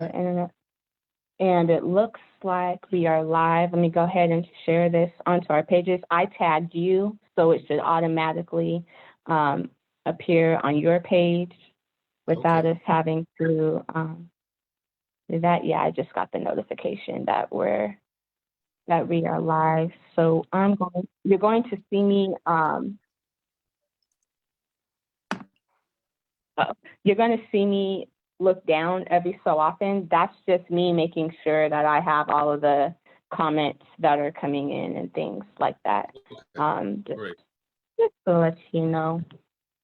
internet. And it looks like we are live. Let me go ahead and share this onto our pages. I tagged you, so it should automatically um, appear on your page without Okay. us having to do that. Yeah, I just got the notification that we are live. So you're going to see me. Uh, you're going to see me look down every so often. That's just me making sure that I have all of the comments that are coming in and things like that. Okay. Just, Great. just to let you know.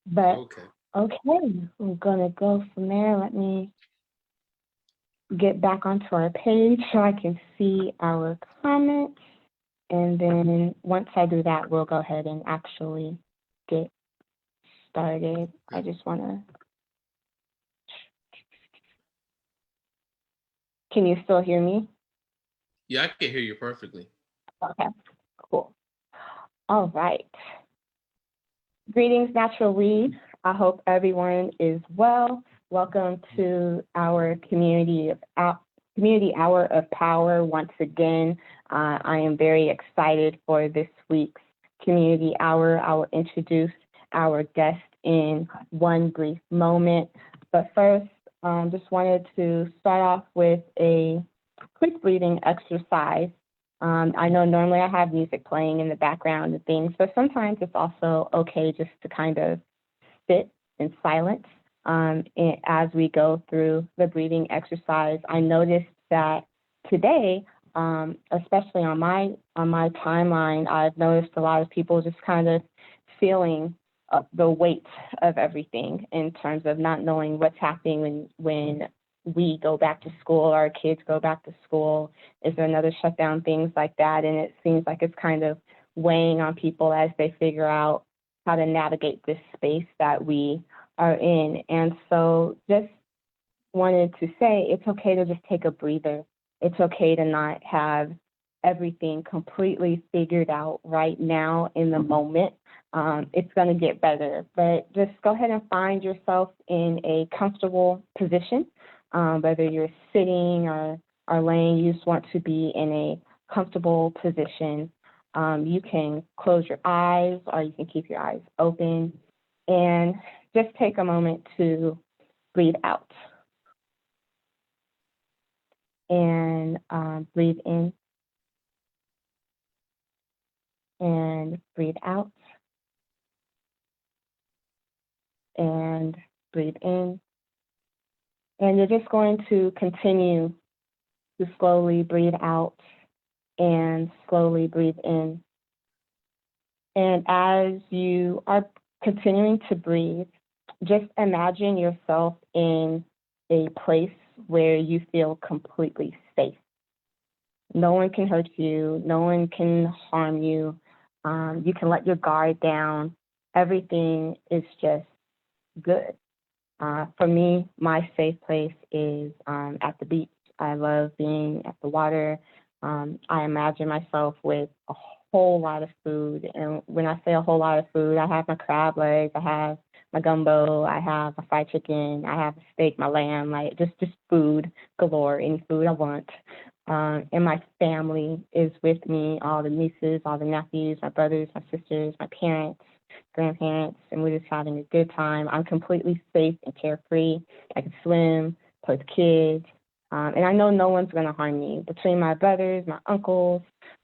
But Okay. okay, we're gonna go from there. Let me get back onto our page so I can see our comments. And then once I do that, we'll go ahead and actually get started. I Okay. just wanna, can you still hear me? Yeah, I can hear you perfectly. Okay, cool. All right. Greetings, Natural Read. I hope everyone is well. Welcome to our community hour of power. Once again, I am very excited for this week's community hour. I will introduce our guest in one brief moment. But first, just wanted to start off with a quick breathing exercise. I know normally I have music playing in the background and things, but sometimes it's also okay just to kind of sit in silence as we go through the breathing exercise. I noticed that today, especially on my timeline, I've noticed a lot of people just kind of feeling the weight of everything in terms of not knowing what's happening when we go back to school, our kids go back to school. Is there another shutdown? Things like that, and it seems like it's kind of weighing on people as they figure out how to navigate this space that we are in. And so just wanted to say it's okay to just take a breather. It's okay to not have everything completely figured out right now in the moment. It's going to get better, but just go ahead and find yourself in a comfortable position, whether you're sitting or laying. You just want to be in a comfortable position. You can close your eyes or you can keep your eyes open and just take a moment to breathe out and breathe in and breathe out and breathe in. And you're just going to continue to slowly breathe out and slowly breathe in. And as you are continuing to breathe, just imagine yourself in a place where you feel completely safe. No one can hurt you. No one can harm you. You can let your guard down. Everything is just good. For me, my safe place is at the beach. I love being at the water. I imagine myself with a whole lot of food. And when I say a whole lot of food, I have my crab legs, I have my gumbo, I have a fried chicken, I have a steak, my lamb, like just food galore, any food I want. And my family is with me, all the nieces, all the nephews, my brothers, my sisters, my parents, grandparents, and we're just having a good time. I'm completely safe and carefree. I can swim, play with kids, and I know no one's going to harm me. Between my brothers, my uncles,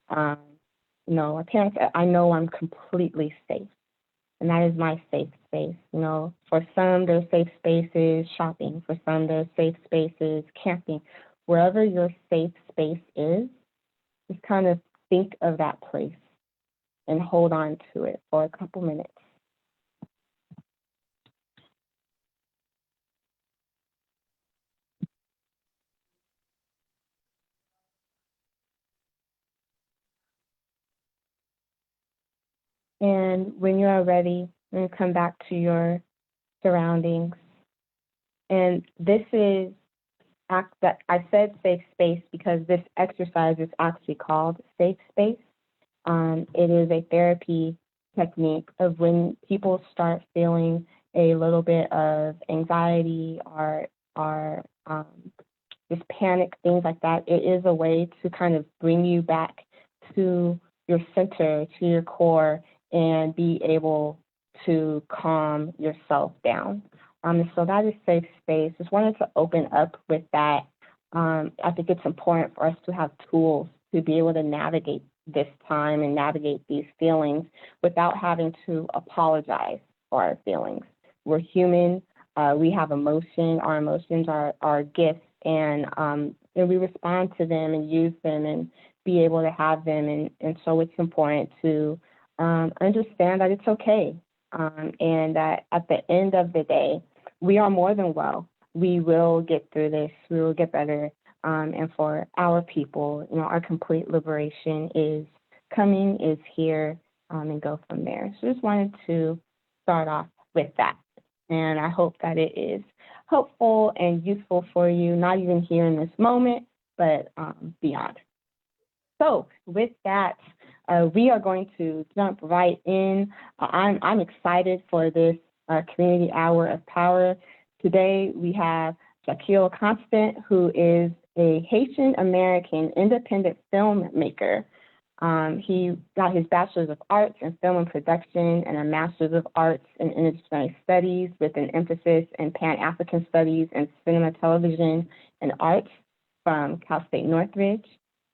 um, my parents, I know I'm completely safe. And that is my safe space. For some, there's safe spaces shopping. For some, there's safe spaces camping. Wherever your safe space is, just kind of think of that place and hold on to it for a couple minutes. And when you are ready, then come back to your surroundings. And this is that I said safe space because this exercise is actually called safe space. It is a therapy technique of when people start feeling a little bit of anxiety or just panic, things like that. It is a way to kind of bring you back to your center, to your core, and be able to calm yourself down. So that is safe space. Just wanted to open up with that. I think it's important for us to have tools to be able to navigate this time and navigate these feelings without having to apologize for our feelings. We're human. We have emotion. Our emotions are gifts, and we respond to them and use them and be able to have them. And so it's important to understand that it's okay, and that at the end of the day, we are more than well. We will get through this. We will get better. And for our people, our complete liberation is coming, is here, and go from there. So just wanted to start off with that. And I hope that it is helpful and useful for you, not even here in this moment, but beyond. So with that, we are going to jump right in. I'm excited for this Community Hour of Power. Today we have Jacquil Constant, who is a Haitian-American independent filmmaker. He got his Bachelor's of Arts in Film and Production and a Master's of Arts in Interdisciplinary Studies with an emphasis in Pan-African Studies and Cinema, Television, and Arts from Cal State Northridge.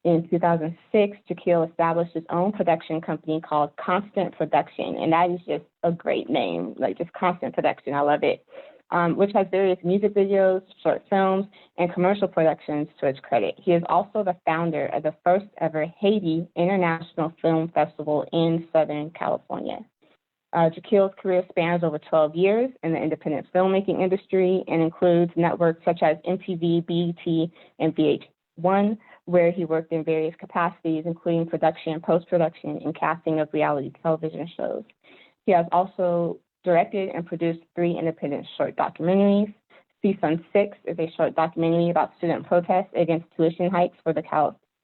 In 2006, Jacquil established his own production company called Constant Production, and that is just a great name, like just Constant Production. I love it. Which has various music videos, short films, and commercial productions to its credit. He is also the founder of the first ever Haiti International Film Festival in Southern California. Jacquil's career spans over 12 years in the independent filmmaking industry and includes networks such as MTV, BET, and VH1, where he worked in various capacities, including production, post-production, and casting of reality television shows. He has also directed and produced 3 independent short documentaries. Season 6 is a short documentary about student protests against tuition hikes for the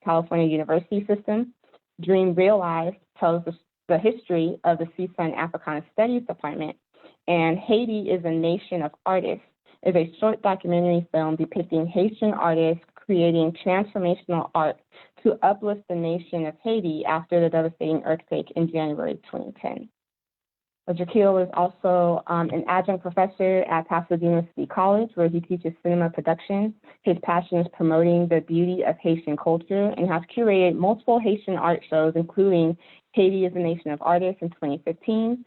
California university system. Dream Realized tells the history of the CSUN Africana Studies Department. And Haiti is a Nation of Artists is a short documentary film depicting Haitian artists creating transformational art to uplift the nation of Haiti after the devastating earthquake in January 2010. Jacquil is also an adjunct professor at Pasadena City College, where he teaches cinema production. His passion is promoting the beauty of Haitian culture and has curated multiple Haitian art shows, including Haiti is a Nation of Artists in 2015,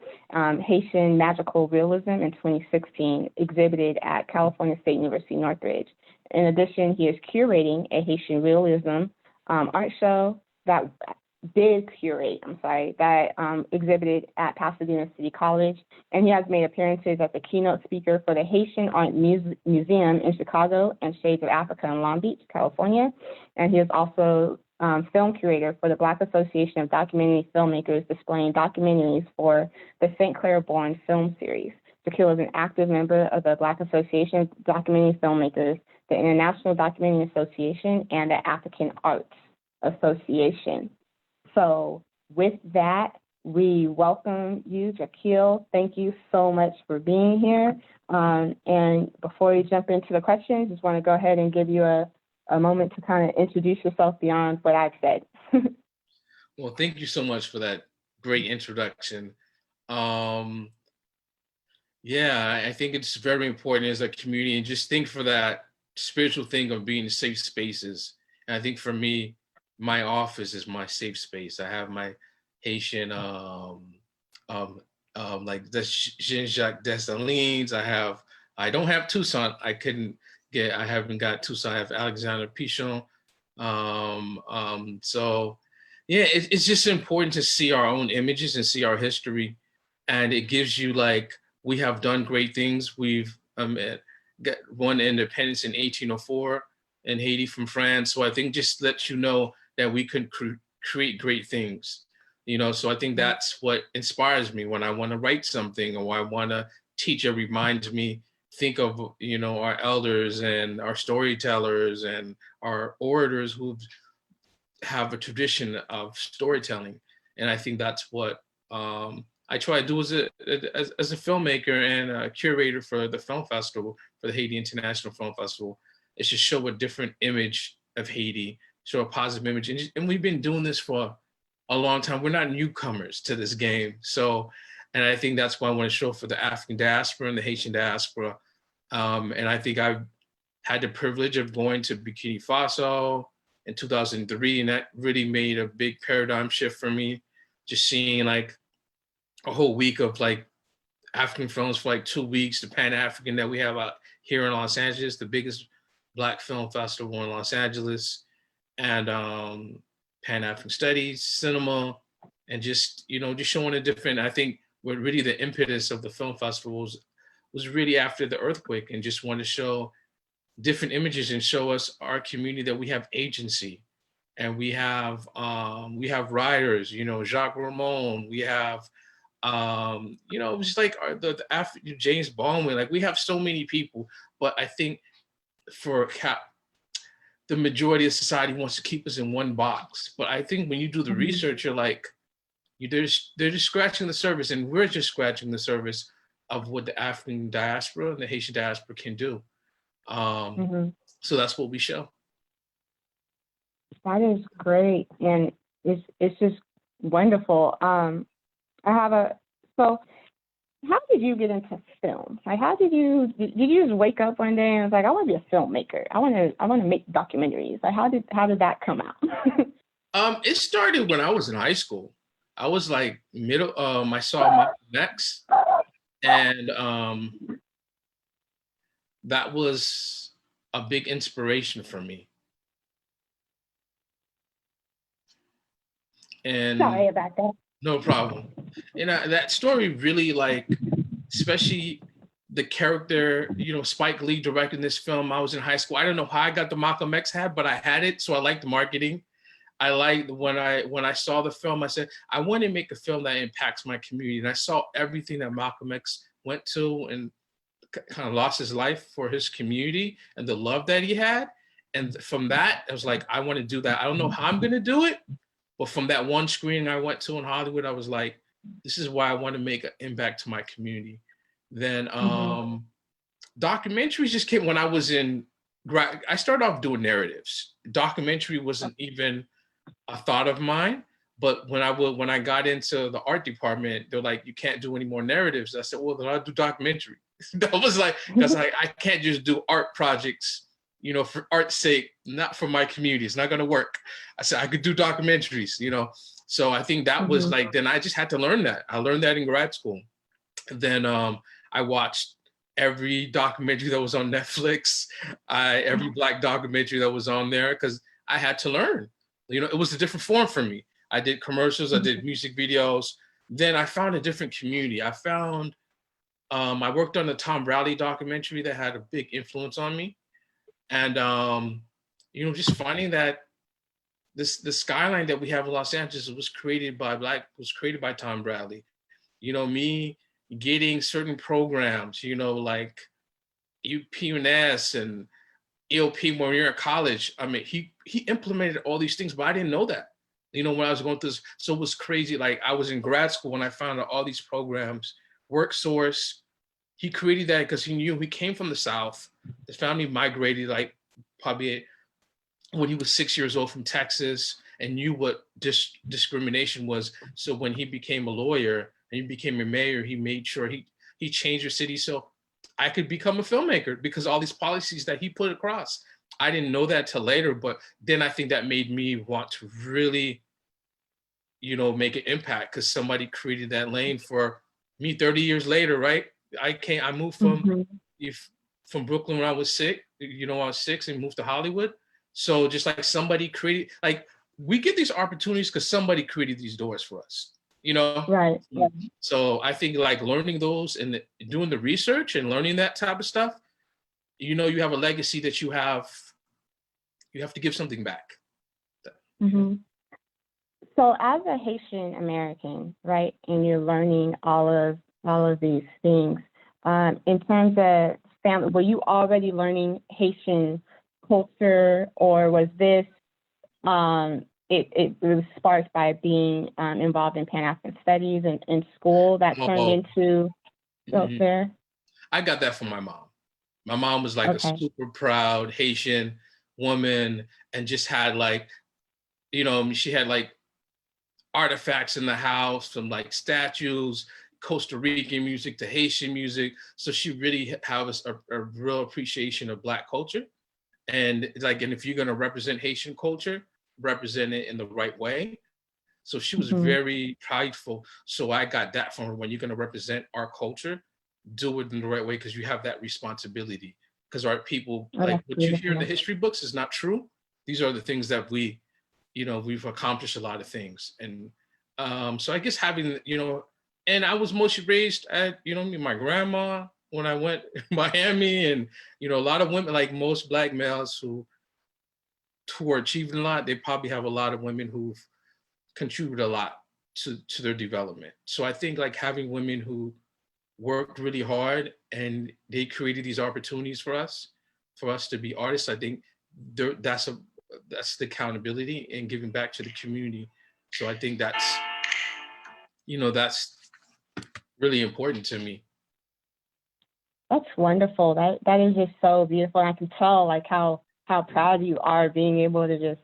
Haitian Magical Realism in 2016, exhibited at California State University Northridge. In addition, he is curating a Haitian Realism art show that exhibited at Pasadena City College, and he has made appearances as the keynote speaker for the Haitian Art Museum in Chicago and Shades of Africa in Long Beach, California, and he is also film curator for the Black Association of Documentary Filmmakers, displaying documentaries for the St. Clair Born film series. Jacquil is an active member of the Black Association of Documentary Filmmakers, the International Documentary Association, and the African Arts Association. So with that, we welcome you, Jacquil. Thank you so much for being here. And before we jump into the questions, just want to go ahead and give you a moment to kind of introduce yourself beyond what I've said. Well, thank you so much for that great introduction. Yeah, I think it's very important as a community, and just think for that spiritual thing of being in safe spaces. And I think for me, my office is my safe space. I have my Haitian, like the Jean-Jacques Dessalines. I don't have Toussaint. I haven't got Toussaint. I have Alexander Pichon. So yeah, it's just important to see our own images and see our history. And it gives you we have done great things. We've got won independence in 1804 in Haiti from France. So I think just lets you know that we can create great things, so I think that's what inspires me when I want to write something or I want to teach. It reminds me, think of, our elders and our storytellers and our orators who have a tradition of storytelling. And I think that's what I try to do as a filmmaker and a curator for the film festival, for the Haiti International Film Festival. is to show a different image of Haiti, show a positive image. And we've been doing this for a long time. We're not newcomers to this game. So, and I think that's why I want to show for the African diaspora and the Haitian diaspora. And I think I've had the privilege of going to Burkina Faso in 2003, and that really made a big paradigm shift for me. Just seeing like a whole week of like African films for like 2 weeks, the Pan-African that we have out here in Los Angeles, the biggest Black film festival in Los Angeles, and Pan-African Studies, cinema, and just, just showing a different, I think what really the impetus of the film festivals was really after the earthquake, and just wanted to show different images and show us our community that we have agency, and we have writers, Jacques Ramon, we have just like James Baldwin, like we have so many people, but I think the majority of society wants to keep us in one box. But I think when you do the research, you're like, they're just scratching the surface, and we're just scratching the surface of what the African diaspora and the Haitian diaspora can do. So that's what we show. That is great, and it's just wonderful. So how did you get into film? Like, did you just wake up one day and was like, I want to be a filmmaker. I want to make documentaries. Like, how did that come out? It started when I was in high school. I was like middle. I saw Malcolm X, and that was a big inspiration for me. And sorry about that. No problem. And that story really, like, especially the character, Spike Lee directing this film. I was in high school. I don't know how I got the Malcolm X hat, but I had it, so I liked the marketing. I liked when I saw the film, I said, I want to make a film that impacts my community. And I saw everything that Malcolm X went to and kind of lost his life for his community and the love that he had. And from that, I was like, I want to do that. I don't know how I'm going to do it. But from that one screening I went to in Hollywood, I was like, this is why I want to make an impact to my community. Then documentaries just came when I was I started off doing narratives. Documentary wasn't even a thought of mine. But when I got into the art department, they're like, you can't do any more narratives. I said, well, then I'll do documentary. That was like, because I can't just do art projects, for art's sake, not for my community. It's not going to work. I said I could do documentaries, So I think that was like, then I just had to learn that. I learned that in grad school. Then I watched every documentary that was on Netflix, every Black documentary that was on there, because I had to learn. It was a different form for me. I did commercials, I did music videos. Then I found a different community. I worked on the Tom Bradley documentary that had a big influence on me. And, just finding that the skyline that we have in Los Angeles was created by Tom Bradley. Me getting certain programs, like UPNS and ELP when we were in college. I mean, he implemented all these things, but I didn't know that, when I was going through this. So it was crazy. Like, I was in grad school when I found out all these programs, WorkSource. He created that because he knew he came from the South. His family migrated like probably when he was 6 years old from Texas, and knew what discrimination was. So when he became a lawyer and he became a mayor, he made sure he changed the city so I could become a filmmaker because all these policies that he put across. I didn't know that till later, but then I think that made me want to really, make an impact because somebody created that lane for me 30 years later, right? I moved from Brooklyn when I was sick, I was 6 and moved to Hollywood. So just like somebody created, like we get these opportunities because somebody created these doors for us, Right. So I think like learning those and doing the research and learning that type of stuff, you have a legacy that you have to give something back. So as a Haitian American, right, and you're learning all of these things, in terms of family, were you already learning Haitian culture, or was this it was sparked by being involved in Pan-African studies in school that turned into there? I got that from my mom. My mom was like a Okay. super proud Haitian woman and just had like, she had like artifacts in the house from like statues, Costa Rican music to Haitian music. So she really has a real appreciation of Black culture. And like, and if you're going to represent Haitian culture, represent it in the right way. So she was Hmm. very prideful. So I got that from her. When you're going to represent our culture, do it in the right way because you have that responsibility. Because our people, Oh, like that's what you hear in the beautiful. history books is not true. These are the things that we've accomplished a lot of things. And so I guess having, and I was mostly raised at, my grandma when I went to Miami, and, a lot of women, like most Black males who are achieving a lot, they probably have a lot of women who've contributed a lot to their development. So I think like having women who worked really hard and they created these opportunities for us to be artists. I think that's the accountability and giving back to the community. So I think that's really important to me. That's wonderful. That is just so beautiful. And I can tell like how proud you are being able to just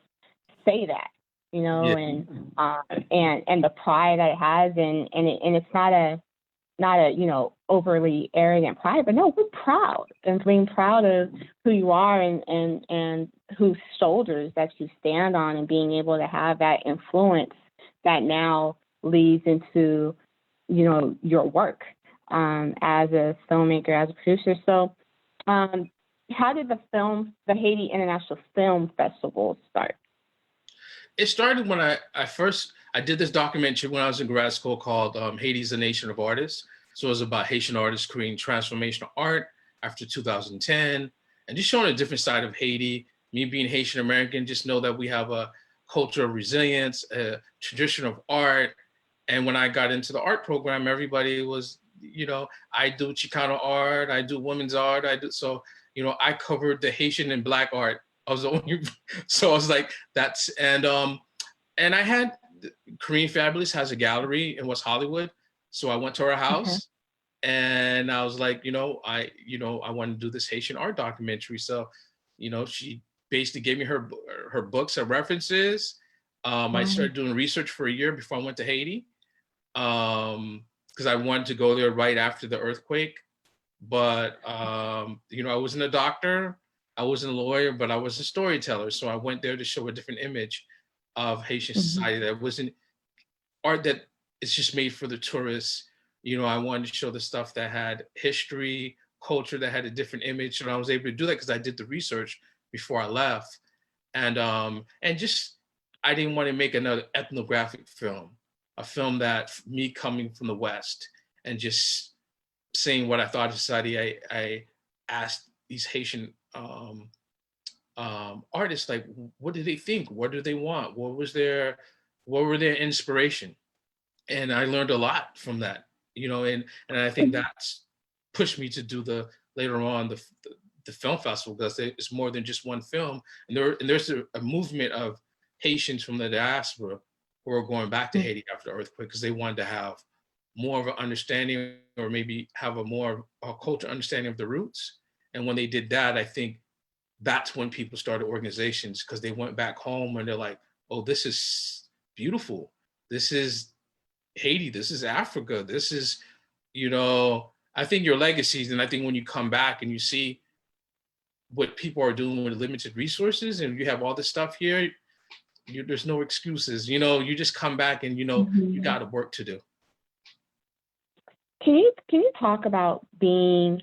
say that, Yeah. and the pride that it has, and it's not a overly arrogant pride, but no, we're proud and being proud of who you are, and whose shoulders that you stand on, and being able to have that influence that now leads into your work, as a filmmaker, as a producer. So how did the Haiti International Film Festival start? It started when I did this documentary when I was in grad school called Haiti's a Nation of Artists. So it was about Haitian artists creating transformational art after 2010 and just showing a different side of Haiti. Me being Haitian American, just know that we have a culture of resilience, a tradition of art. And when I got into the art program, everybody was, I do Chicano art, I do women's art, I covered the Haitian and Black art. I was the only, so I was like, and I had Korean Fabulous has a gallery in West Hollywood. So I went to her Okay. house and I was like, I want to do this Haitian art documentary. So, she basically gave me her books, her references. I Wow. started doing research for a year before I went to Haiti, because I wanted to go there right after the earthquake. But I wasn't a doctor, I wasn't a lawyer, but I was a storyteller. So I went there to show a different image of Haitian Hmm. society that wasn't art that is just made for the tourists. I wanted to show the stuff that had history, culture, that had a different image, and I was able to do that because I did the research before I left. And just I didn't want to make another ethnographic film, a film that me coming from the West and just saying what I thought of society. I asked these Haitian artists, like, what did they think? What do they want? What were their inspiration? And I learned a lot from that, and I think that's pushed me to do later on the film festival, because it's more than just one film, and there's a movement of Haitians from the diaspora who are going back to Haiti after the earthquake because they wanted to have more of an understanding, or maybe have a more culture understanding of the roots. And when they did that, I think that's when people started organizations, because they went back home and they're like, oh, this is beautiful. This is Haiti. This is Africa. This is, I think your legacies. And I think when you come back and you see what people are doing with limited resources, and you have all this stuff here, there's no excuses. You just come back and you Hmm. got work to do. Can you talk about being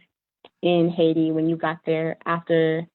in Haiti when you got there after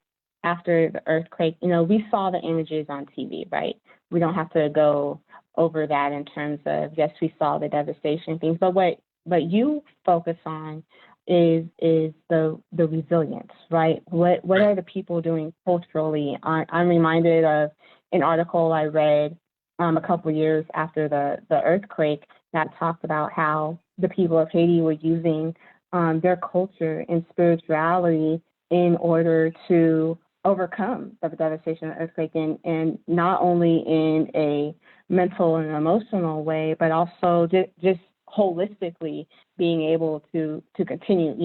the earthquake? We saw the images on TV, right? We don't have to go over that in terms of, yes, we saw the devastation things, but what you focus on is the resilience, right? What Right. are the people doing culturally? I'm reminded of an article I read a couple years after the earthquake that talked about how the people of Haiti were using their culture and spirituality in order to overcome the devastation of the earthquake, and not only in a mental and emotional way, but also just holistically being able to continue,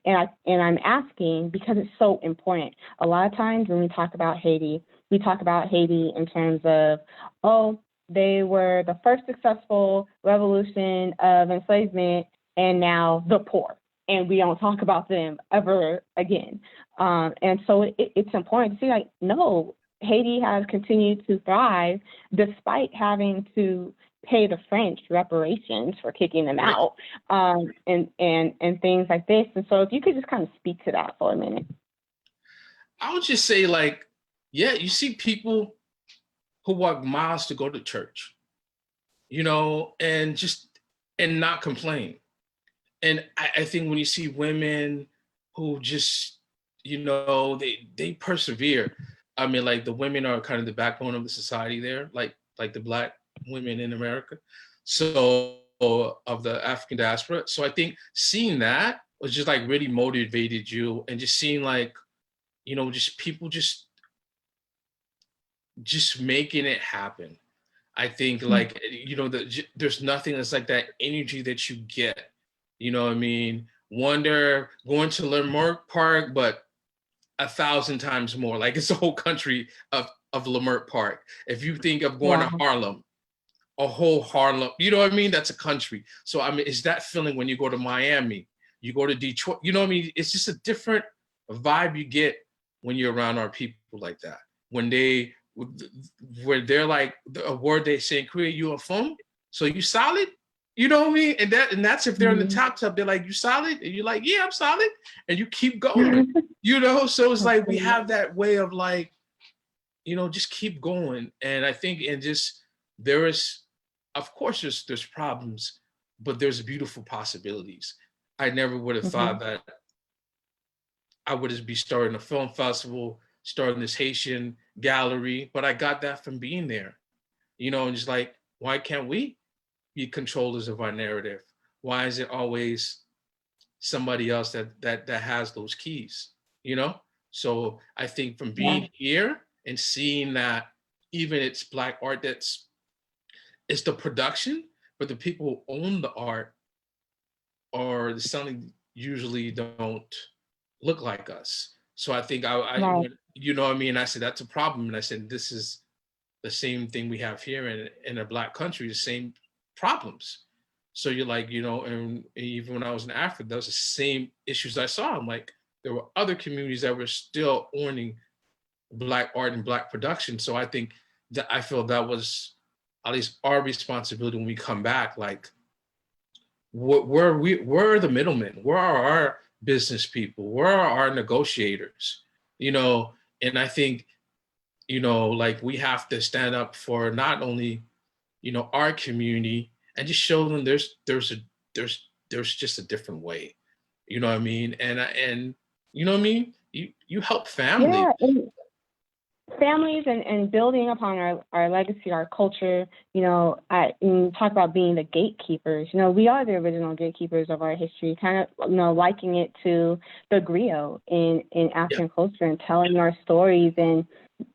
and I'm asking because it's so important. A lot of times when we talk about Haiti in terms of, oh, they were the first successful revolution of enslavement, and now the poor, and we don't talk about them ever again. And so it's important to see, like, no, Haiti has continued to thrive despite having to pay the French reparations for kicking them Right. out, and things like this. And so if you could just kind of speak to that for a minute. I would just say, like, yeah, you see people who walk miles to go to church, and not complain. And I think when you see women who just, they persevere. I mean, like, the women are kind of the backbone of the society there, like the Black women in America. So of the African diaspora. So I think seeing that was just like really motivated you, and just seeing, like, just people just making it happen. I think, like, there's nothing that's like that energy that you get. You know what I mean? Wonder going to Leimert Park, but 1,000 times more. Like, it's a whole country of Leimert Park. If you think of going to Wow. Harlem, a whole Harlem, you know what I mean? That's a country. So I mean, it's that feeling when you go to Miami, you go to Detroit, you know what I mean? It's just a different vibe you get when you're around our people like that. When where they're like, a word they say in Korea, you a phone? So you solid? You know what I mean? And that's if they're in the top, they're like, you solid? And you're like, yeah, I'm solid. And you keep going, So it's like, we have that way of, like, just keep going. And I think, and just, there is, of course, there's problems, but there's beautiful possibilities. I never would have thought that I would be starting a film festival, starting this Haitian gallery, but I got that from being there, and just like, why can't we be controllers of our narrative? Why is it always somebody else that has those keys, So I think from Yeah. being here and seeing that even it's Black art, it's the production, but the people who own the art or the selling usually don't look like us. So I think Right. you know what I mean? I said, that's a problem. And I said, this is the same thing we have here in a Black country, the same problems. So you're like, and even when I was in Africa, those are the same issues I saw. I'm like, there were other communities that were still owning Black art and Black production. So I think that, I feel that was at least our responsibility when we come back. Like, where are the middlemen? Where are our business people? Where are our negotiators? And I think, like, we have to stand up for not only, our community, and just show them there's just a different way. You know what I mean? And you know what I mean? You help family. Yeah. And families and building upon our legacy, our culture, and talk about being the gatekeepers. We are the original gatekeepers of our history, kind of, liking it to the griot in Yeah. African culture and telling our stories. And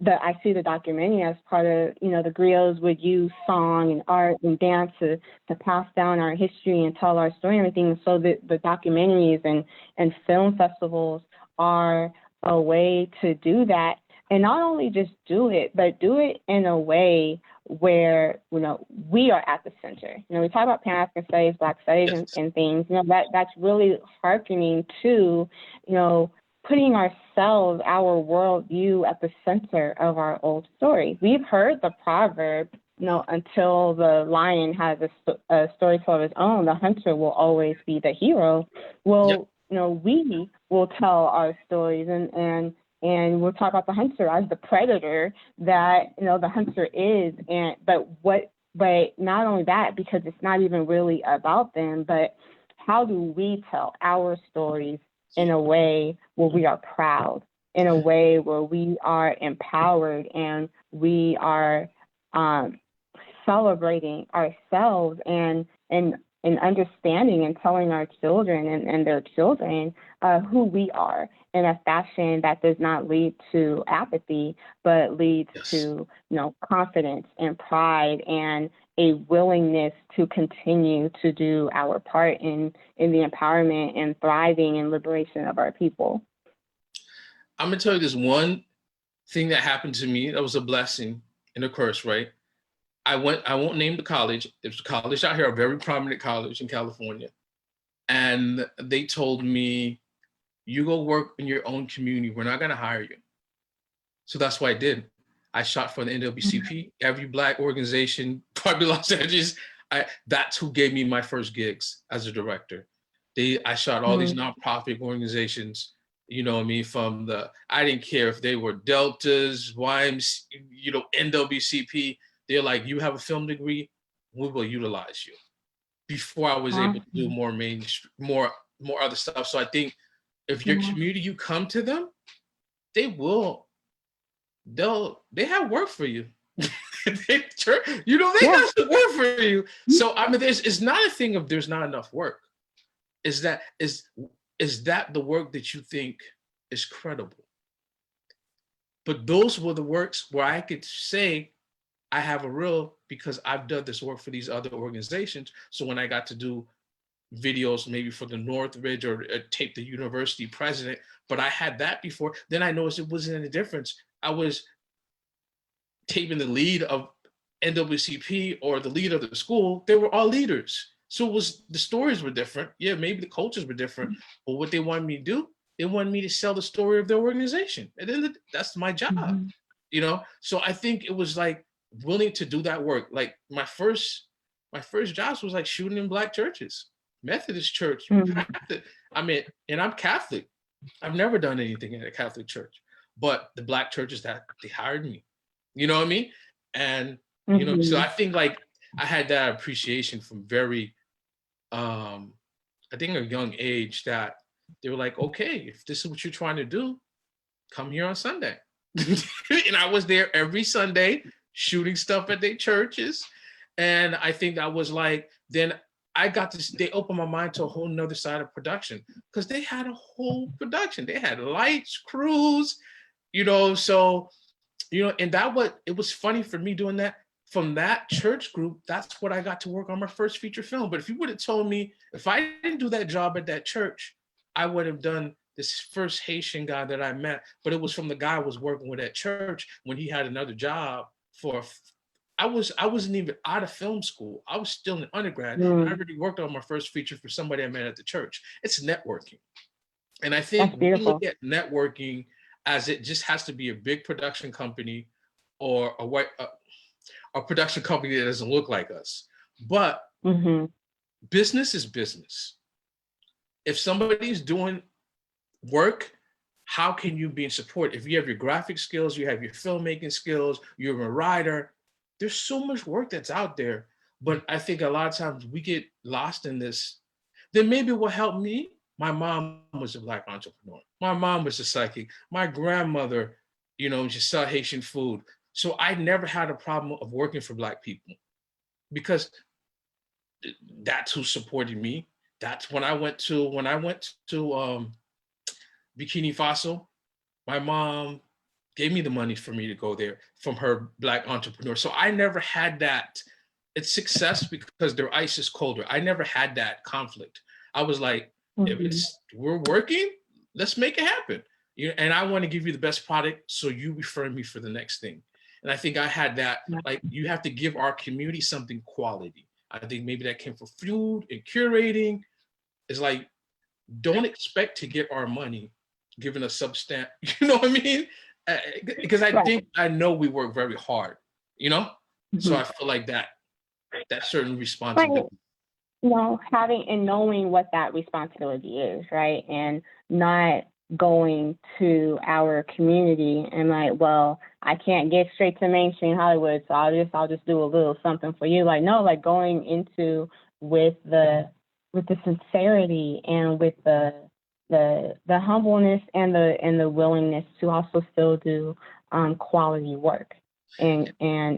I see the documentary as part of, the griots would use song and art and dance to pass down our history and tell our story and everything. So the documentaries and film festivals are a way to do that. And not only just do it, but do it in a way where, we are at the center. We talk about Pan-African studies, Black studies, Yes. and things, that's really hearkening to, putting ourselves, our worldview at the center of our old story. We've heard the proverb, until the lion has a story to tell of his own, the hunter will always be the hero. Well, we will tell our stories and we'll talk about the hunter as the predator that, the hunter is. But not only that, because it's not even really about them, but how do we tell our stories in a way where we are proud, in a way where we are empowered and we are celebrating ourselves and understanding and telling our children and their children who we are in a fashion that does not lead to apathy, but leads Yes. to, confidence and pride and a willingness to continue to do our part in the empowerment and thriving and liberation of our people. I'm gonna tell you this one thing that happened to me that was a blessing and a curse, right? I won't name the college. There's a college out here, a very prominent college in California. And they told me, you go work in your own community. We're not gonna hire you. So that's what I did. I shot for the NAACP, every Black organization, probably Los Angeles. That's who gave me my first gigs as a director. I shot all these nonprofit organizations, you know what I mean, I didn't care if they were Deltas, YMC, NAACP. They're like, you have a film degree, we will utilize you. Before I was able to do more more other stuff. So I think if your community, you come to them, they have work for you. They got some work for you. So I mean, it's not a thing of there's not enough work. Is that the work that you think is credible? But those were the works where I could say I have a real, because I've done this work for these other organizations. So when I got to do videos maybe for the Northridge or tape the university president, but I had that before, then I noticed it wasn't any difference. I was taping the lead of NAACP or the lead of the school. They were all leaders. So the stories were different. Yeah, maybe the cultures were different, but what they wanted me to do, they wanted me to sell the story of their organization. And then that's my job, So I think it was like willing to do that work. Like my first jobs was like shooting in Black churches, Methodist church. I mean, and I'm Catholic. I've never done anything in a Catholic church, but the Black churches that they hired me, you know what I mean? And, so I think like I had that appreciation from very, I think a young age, that they were like, okay, if this is what you're trying to do, come here on Sunday. And I was there every Sunday shooting stuff at their churches. And I think that was like, then they opened my mind to a whole nother side of production, because they had a whole production. They had lights, crews, so, and it was funny for me doing that. From that church group, that's what I got to work on my first feature film. But if you would have told me, if I didn't do that job at that church, I would have done this first Haitian guy that I met. But it was from the guy I was working with at church when he had another job I wasn't even out of film school. I was still in undergrad. And I already worked on my first feature for somebody I met at the church. It's networking. And I think we look at networking as it just has to be a big production company or a production company that doesn't look like us. But business is business. If somebody's doing work, how can you be in support? If you have your graphic skills, you have your filmmaking skills, you're a writer, there's so much work that's out there. But I think a lot of times we get lost in this. Then maybe what helped me, my mom was a Black entrepreneur. My mom was a psychic. My grandmother, she sell Haitian food. So I never had a problem of working for Black people, because that's who supported me. That's when I went to Bikini Faso, my mom gave me the money for me to go there from her Black entrepreneur. So I never had that. It's success because their ice is colder. I never had that conflict. I was like, if we're working, let's make it happen. And I want to give you the best product, so you refer me for the next thing. And I think I had that, like, you have to give our community something quality. I think maybe that came from food and curating. It's like, don't expect to get our money given a substance, you know what I mean? Because I know we work very hard, So I feel like that certain responsibility. Having and knowing what that responsibility is, right? And not going to our community and like, well, I can't get straight to mainstream Hollywood, so I'll just do a little something for you. Like, no, like going into with the sincerity and with the humbleness and the willingness to also still do quality work and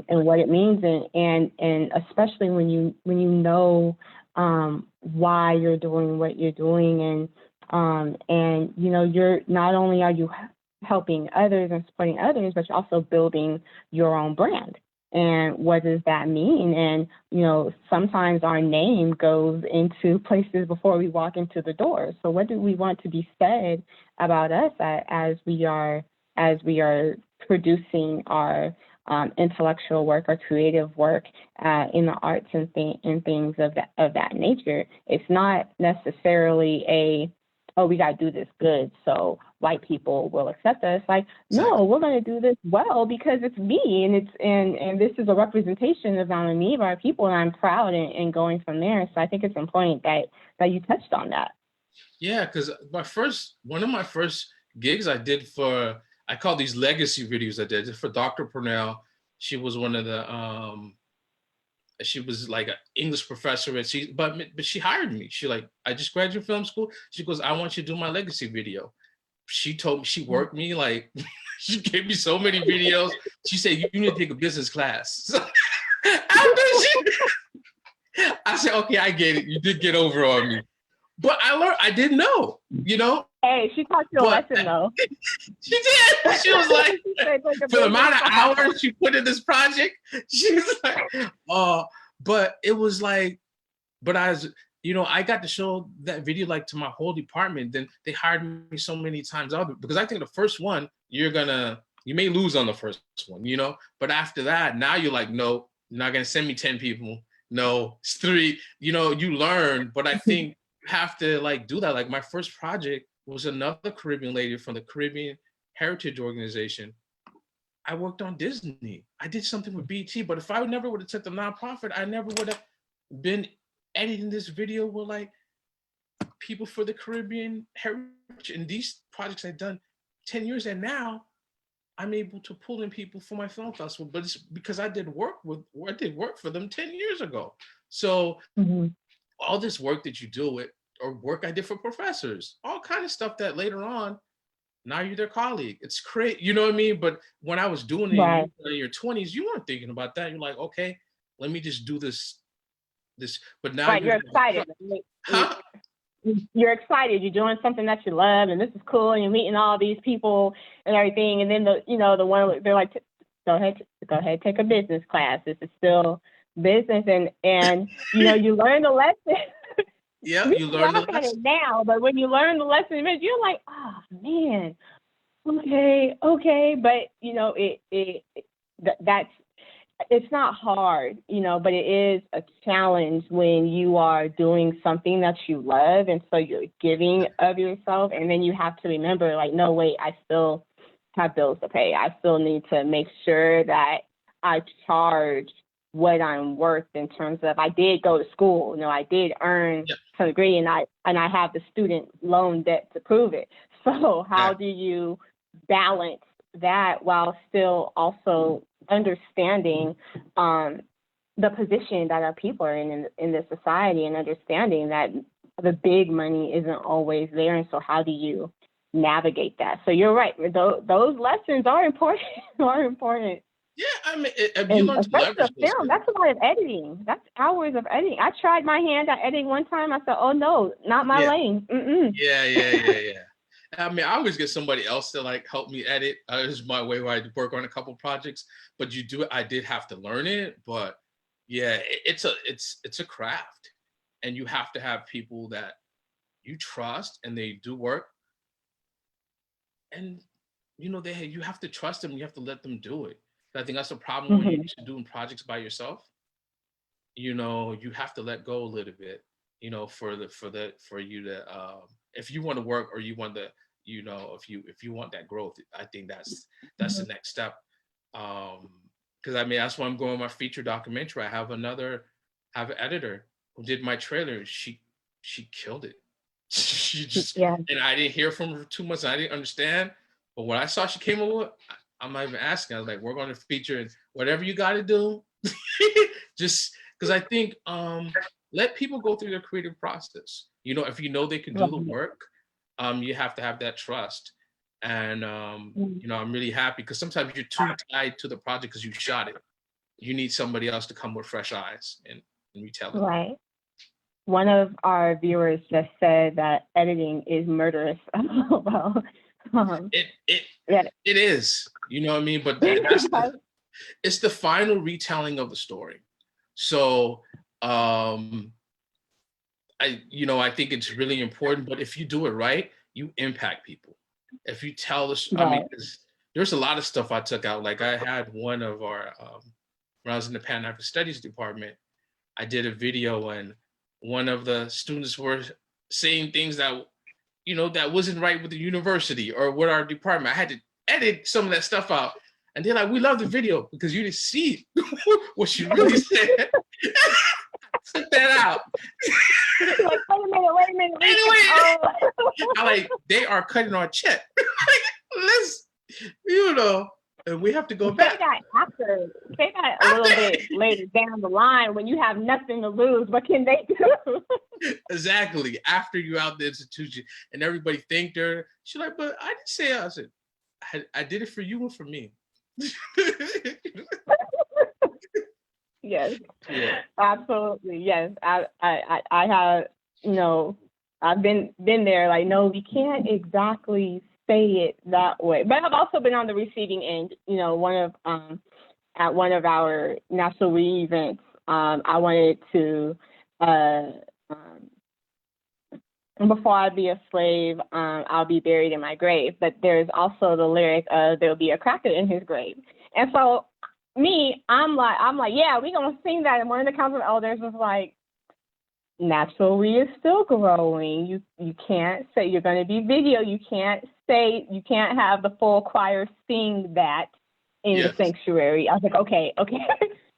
what it means, and especially when you know why you're doing what you're doing, And you're not only are you helping others and supporting others, but you're also building your own brand. And what does that mean? And sometimes our name goes into places before we walk into the door. So what do we want to be said about us as we are producing our intellectual work or creative work in the arts and things of that nature? It's not necessarily we got to do this good so white people will accept us. Like, no, we're going to do this well because it's me, and this is a representation of not only me but our people, and I'm proud and going from there. So I think it's important that you touched on that. Yeah, because one of my first gigs I did I call these legacy videos I did for Dr. Purnell. She was one of the she was like an English professor, and but she hired me. I just graduated film school. She goes, I want you to do my legacy video. She worked me like, she gave me so many videos. She said, you need to take a business class. So I said, okay, I get it. You did get over on me. But I didn't know, Hey, she taught you a lesson, though. She did. She was like, for the amount of hours she put in this project, she was like, but it was like, but I got to show that video like to my whole department. Then they hired me so many times out because I think the first one, you may lose on the first one, but after that, now you're like, no, you're not going to send me 10 people. No, it's 3, you learn. But I think you have to like do that. Like my first project was another Caribbean lady from the Caribbean Heritage Organization. I worked on Disney. I did something with BT, but if I never would have took the nonprofit, I never would have been editing this video with like people for the Caribbean Heritage and these projects I've done 10 years. And now I'm able to pull in people for my film festival, but it's because I did work for them 10 years ago. So all this work that you do with, or work I did for professors, all kind of stuff that later on, now you're their colleague. It's great, you know what I mean? But when I was doing it in your 20s, you weren't thinking about that. You're like, okay, let me just do this. But now you're excited. Huh? You're excited. You're doing something that you love, and this is cool. And you're meeting all these people and everything. And then the one they're like, go ahead, take a business class. This is still business, and you learn the lesson. Yeah, you learn the lesson. At it now, but when you learn the lesson, you're like, oh man, okay, but it's not hard, but it is a challenge when you are doing something that you love, and so you're giving of yourself, and then you have to remember, like, no, wait, I still have bills to pay. I still need to make sure that I charge what I'm worth in terms of I did go to school, I did earn some degree, and I have the student loan debt to prove it. So how do you balance that while still also understanding the position that our people are in this society, and understanding that the big money isn't always there, and so how do you navigate that? So you're right, those lessons are important. Yeah, I mean, you learn to leverage those film. That's a lot of editing. That's hours of editing. I tried my hand at editing one time. I said, "Oh no, not my lane." Yeah. I mean, I always get somebody else to like help me edit. This is my way where I work on a couple projects. But I did have to learn it. But yeah, it's a craft, and you have to have people that you trust and they do work. And you have to trust them. You have to let them do it. I think that's the problem when you're doing projects by yourself. You have to let go a little bit, for you to, if you want to work, or you want to, if you want that growth, I think that's the next step. Because I mean, that's why I'm going with my feature documentary. I have an editor who did my trailer. She killed it. She just, and I didn't hear from her too much. I didn't understand. But when I saw she came over, I'm not even asking. I was like, we're going to feature whatever you got to do. Just because I think let people go through their creative process. If they can do the work, you have to have that trust. And I'm really happy because sometimes you're too tied to the project because you shot it. You need somebody else to come with fresh eyes and retell it. Right. one of our viewers just said that editing is murderous. Well, It it yeah. it is, you know what I mean? But it's the final retelling of the story. So I think it's really important. But if you do it right, you impact people. If you tell us, I mean, Right. there's a lot of stuff I took out. Like I had one of our when I was in the Pan African Studies department, I did a video and one of the students were saying things that that wasn't right with the university or with our department. I had to edit some of that stuff out. And they're like, we love the video because you didn't see what she really said. Took that out. Like, wait a minute. Anyway, Oh. I like, they are cutting our check. Let's, and we have to go back. Say that a little bit later down the line when you have nothing to lose. What can they do? Exactly. After you out the institution and everybody thanked her, she's like, but I didn't say it. I said, I did it for you and for me. Yes. Yeah. Absolutely. Yes. I have, I've been there. Like, no, we can't exactly say it that way. But I've also been on the receiving end. At one of our National Read events, I wanted to, before I be a slave, I'll be buried in my grave. But there's also the lyric, there'll be a cracker in his grave. And so I'm like, yeah, we're going to sing that. And one of the council elders was like, natural read is still growing. You can't say, you're going to be video. You can't have the full choir sing that in the sanctuary. I was like, okay. But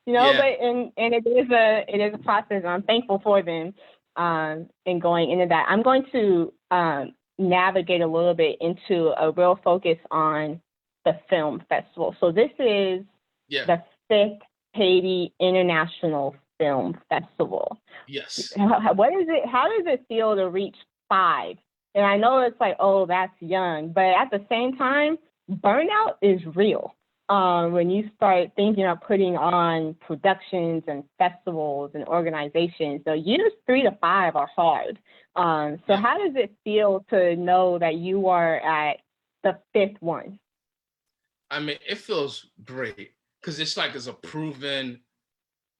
and it is a process. I'm thankful for them in going into that. I'm going to navigate a little bit into a real focus on the film festival. So this is the 5th Haiti International Film Festival. Yes. What is it? How does it feel to reach 5? And I know it's like, oh, that's young, but at the same time, burnout is real. When you start thinking of putting on productions and festivals and organizations, so years 3 to 5 are hard. So how does it feel to know that you are at the 5th one? I mean, it feels great because it's a proven,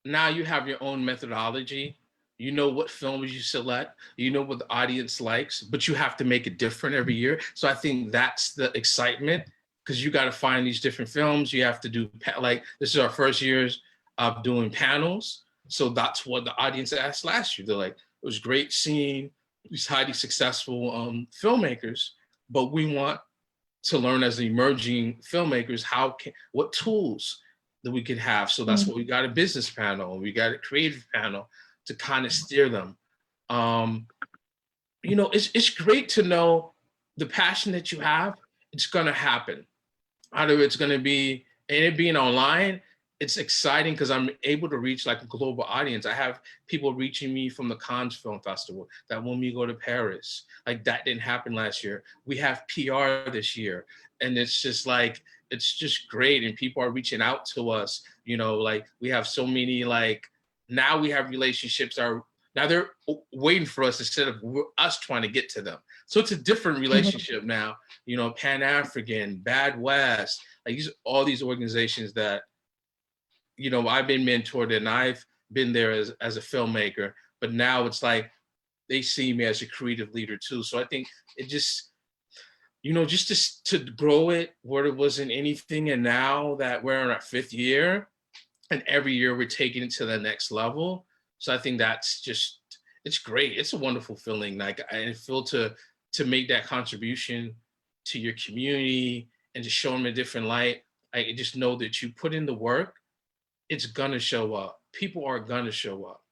now you have your own methodology. You know what films you select, you know what the audience likes, but you have to make it different every year. So I think that's the excitement, because you got to find these different films. You have to do, like, this is our first years of doing panels. So that's what the audience asked last year. They're like, it was great seeing these highly successful filmmakers, but we want to learn as emerging filmmakers, what tools that we could have. So that's what we got a business panel, we got a creative panel to kind of steer them. It's great to know the passion that you have, it's gonna happen. Either it's gonna be, and it being online, it's exciting because I'm able to reach like a global audience. I have people reaching me from the Cannes Film Festival that want me to go to Paris. Like, that didn't happen last year. We have PR this year. And it's just like, it's just great. And people are reaching out to us, like we have so many, like, now we have relationships now they're waiting for us instead of us trying to get to them. So it's a different relationship now, Pan African, Bad West, like all these organizations that, I've been mentored and I've been there as a filmmaker, but now it's like they see me as a creative leader too. So I think it just, just to grow it where it wasn't anything. And now that we're in our 5th year and every year we're taking it to the next level. So I think that's just, it's great. It's a wonderful feeling. Like, I feel to make that contribution to your community and to show them a different light. I just know that you put in the work, it's gonna show up. People are gonna show up.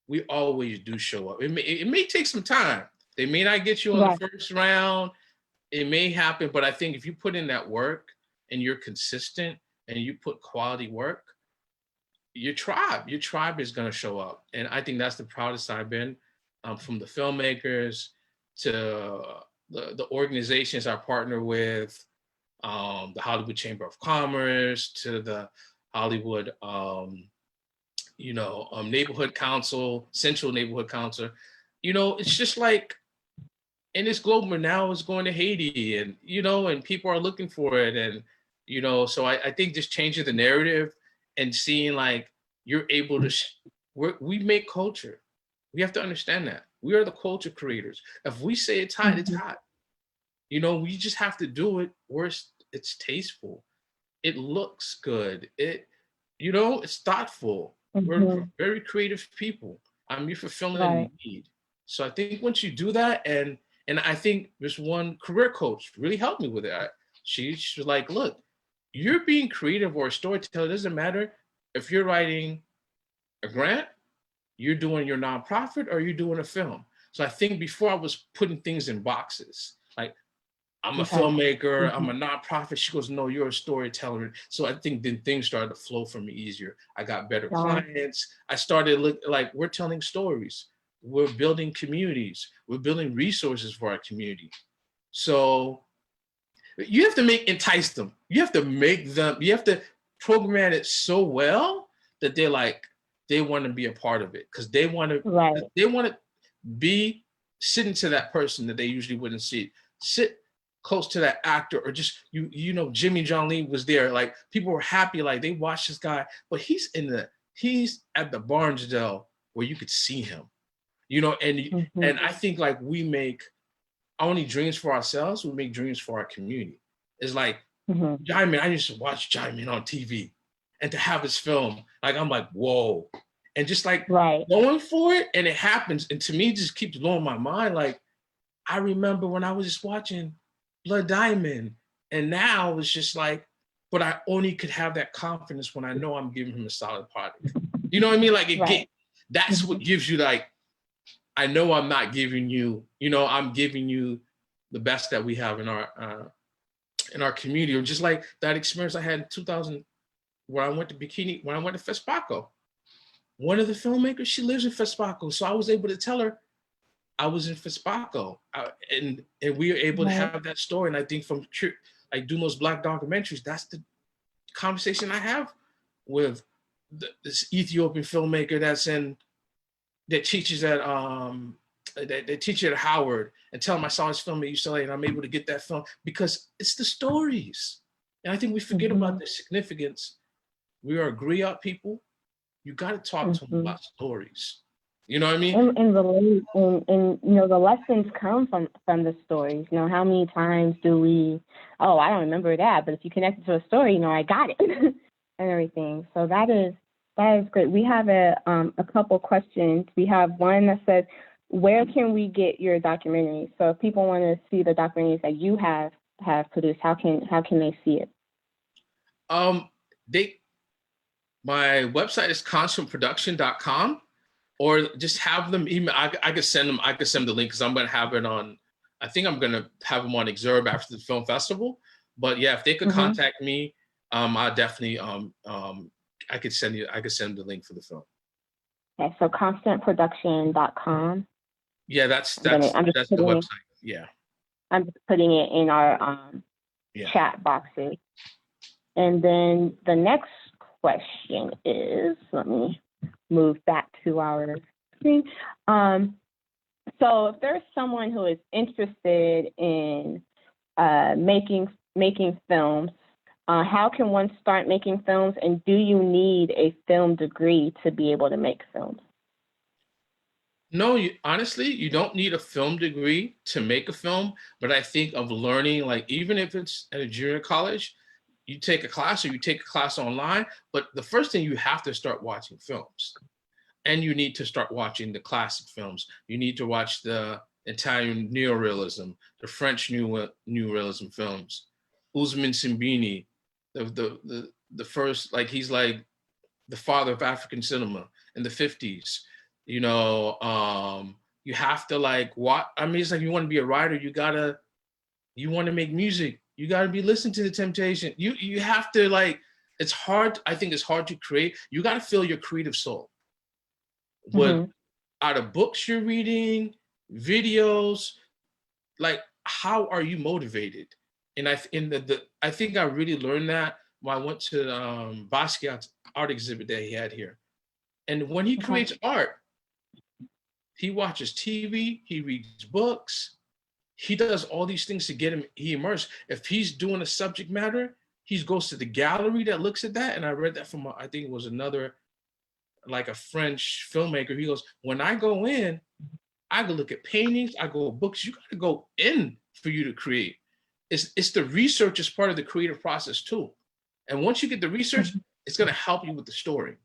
We always do show up. It may take some time. They may not get you on the first round. It may happen, but I think if you put in that work and you're consistent and you put quality work, your tribe is gonna show up. And I think that's the proudest I've been, from the filmmakers to the organizations I partner with, the Hollywood Chamber of Commerce, to the Hollywood neighborhood council, central neighborhood council. It's just like, and this global now is going to Haiti, and people are looking for it. And, so I think just changing the narrative and seeing like you're able to, we make culture. We have to understand that. We are the culture creators. If we say it's hot, it's hot. We just have to do it where it's tasteful. It looks good. It's thoughtful. We're very creative people. You're fulfilling a need. So I think once you do that, and I think this one career coach really helped me with it. She's like, look, you're being creative or a storyteller. It doesn't matter if you're writing a grant, you're doing your nonprofit, or you're doing a film. So I think before I was putting things in boxes, like I'm a filmmaker, I'm a nonprofit. She goes, no, you're a storyteller. So I think then things started to flow for me easier. I got better clients. I started like we're telling stories. We're building communities. We're building resources for our community. So you have to entice them. You have to program it so well that they want to be a part of it, because they want to be sitting to that person that they usually wouldn't sit close to that actor, or just Jimmy John Lee was there. Like, people were happy, like they watched this guy, but he's at the Barnesdale where you could see him, and I think like we make only dreams for ourselves, we make dreams for our community. It's like Jaimin, I used to watch Jaimin on TV, and to have his film, like I'm like, whoa. And just like going for it, and it happens. And to me, it just keeps blowing my mind. Like, I remember when I was just watching Blood Diamond, and now it's just like, but I only could have that confidence when I know I'm giving him a solid product. You know what I mean? Like that's what gives you, like, I know I'm not giving you, I'm giving you the best that we have in our community. Or just like that experience I had in 2000, when I went to Fespaco. One of the filmmakers, she lives in Fespaco, so I was able to tell her I was in Fespaco, and we were able to have that story. And I think from like doing those Black documentaries, that's the conversation I have with this Ethiopian filmmaker that teaches at that teacher at Howard, and tell him I saw his film at UCLA, and I'm able to get that film because it's the stories. And I think we forget about the significance. We are a griot people. You got to talk to them about stories. You know what I mean? And the lessons come from the stories. How many times do we, I don't remember that, but if you connect it to a story, I got it and everything. So that is great. We have a couple questions. We have one that says, where can we get your documentaries? So if people want to see the documentaries that you have produced, how can they see it? My website is constantproduction.com, or just have them email. I could send them the link, because I'm going to have it on, I think I'm going to have them on Exurb after the film festival. But yeah, if they could contact me, I definitely, I could send them the link for the film. Okay, so constantproduction.com. Yeah, that's the website. Yeah. I'm just putting it in our chat boxes. And then the next question is, let me move back to our screen. So if there's someone who is interested in making films, how can one start making films, and do you need a film degree to be able to make films? No, honestly, you don't need a film degree to make a film, but I think of learning, like even if it's at a junior college, you take a class, or you take a class online, but the first thing, you have to start watching films. And you need to start watching the classic films. You need to watch the Italian neorealism, the French neorealism films. Usman Simbini, the first, like, he's like the father of African cinema in the 50s. You have to like what I mean, it's like, you want to be a writer, you want to make music, you got to be listening to the Temptation. You have to, like, it's hard. I think it's hard to create. You got to feel your creative soul. What out of books you're reading, videos, like, how are you motivated? And I think I really learned that when I went to Basquiat's art exhibit that he had here. And when he Okay. creates art, he watches TV, he reads books, he does all these things to get him, he immersed. If he's doing a subject matter, he goes to the gallery that looks at that. And I read that from, I think it was another, like a French filmmaker. He goes, when I go in, I go look at paintings, I go books. You got to go in for you to create. It's the research is part of the creative process too. And once you get the research, it's going to help you with the story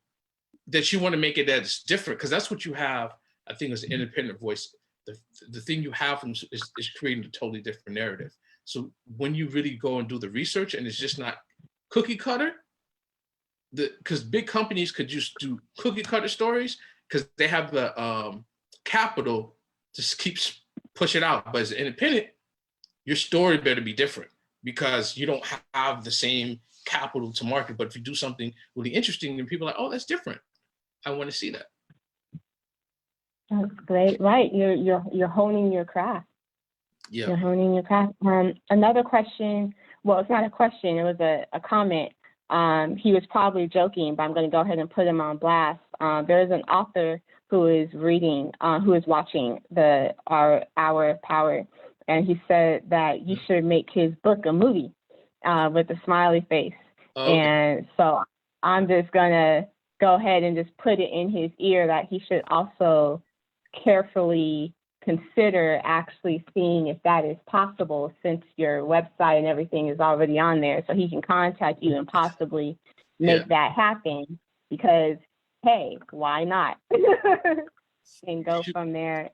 that you want to make it that's different, because that's what you have. I think as an independent voice, the thing you have from is creating a totally different narrative. So when you really go and do the research and it's just not cookie cutter, because big companies could just do cookie cutter stories because they have the capital to keep push it out. But as an independent, your story better be different because you don't have the same capital to market. But if you do something really interesting, then people are like, oh, that's different. I want to see that. That's great. Right. You're honing your craft. Yeah. You're honing your craft. Another question. Well, it's not a question. It was a comment. He was probably joking, but I'm going to go ahead and put him on blast. There is an author who is watching our Hour of Power, and he said that you should make his book a movie with a smiley face. Okay. And so I'm just going to go ahead and just put it in his ear that he should also carefully consider actually seeing if that is possible, since your website and everything is already on there, so he can contact you and possibly make that happen, because hey, why not? And go from there.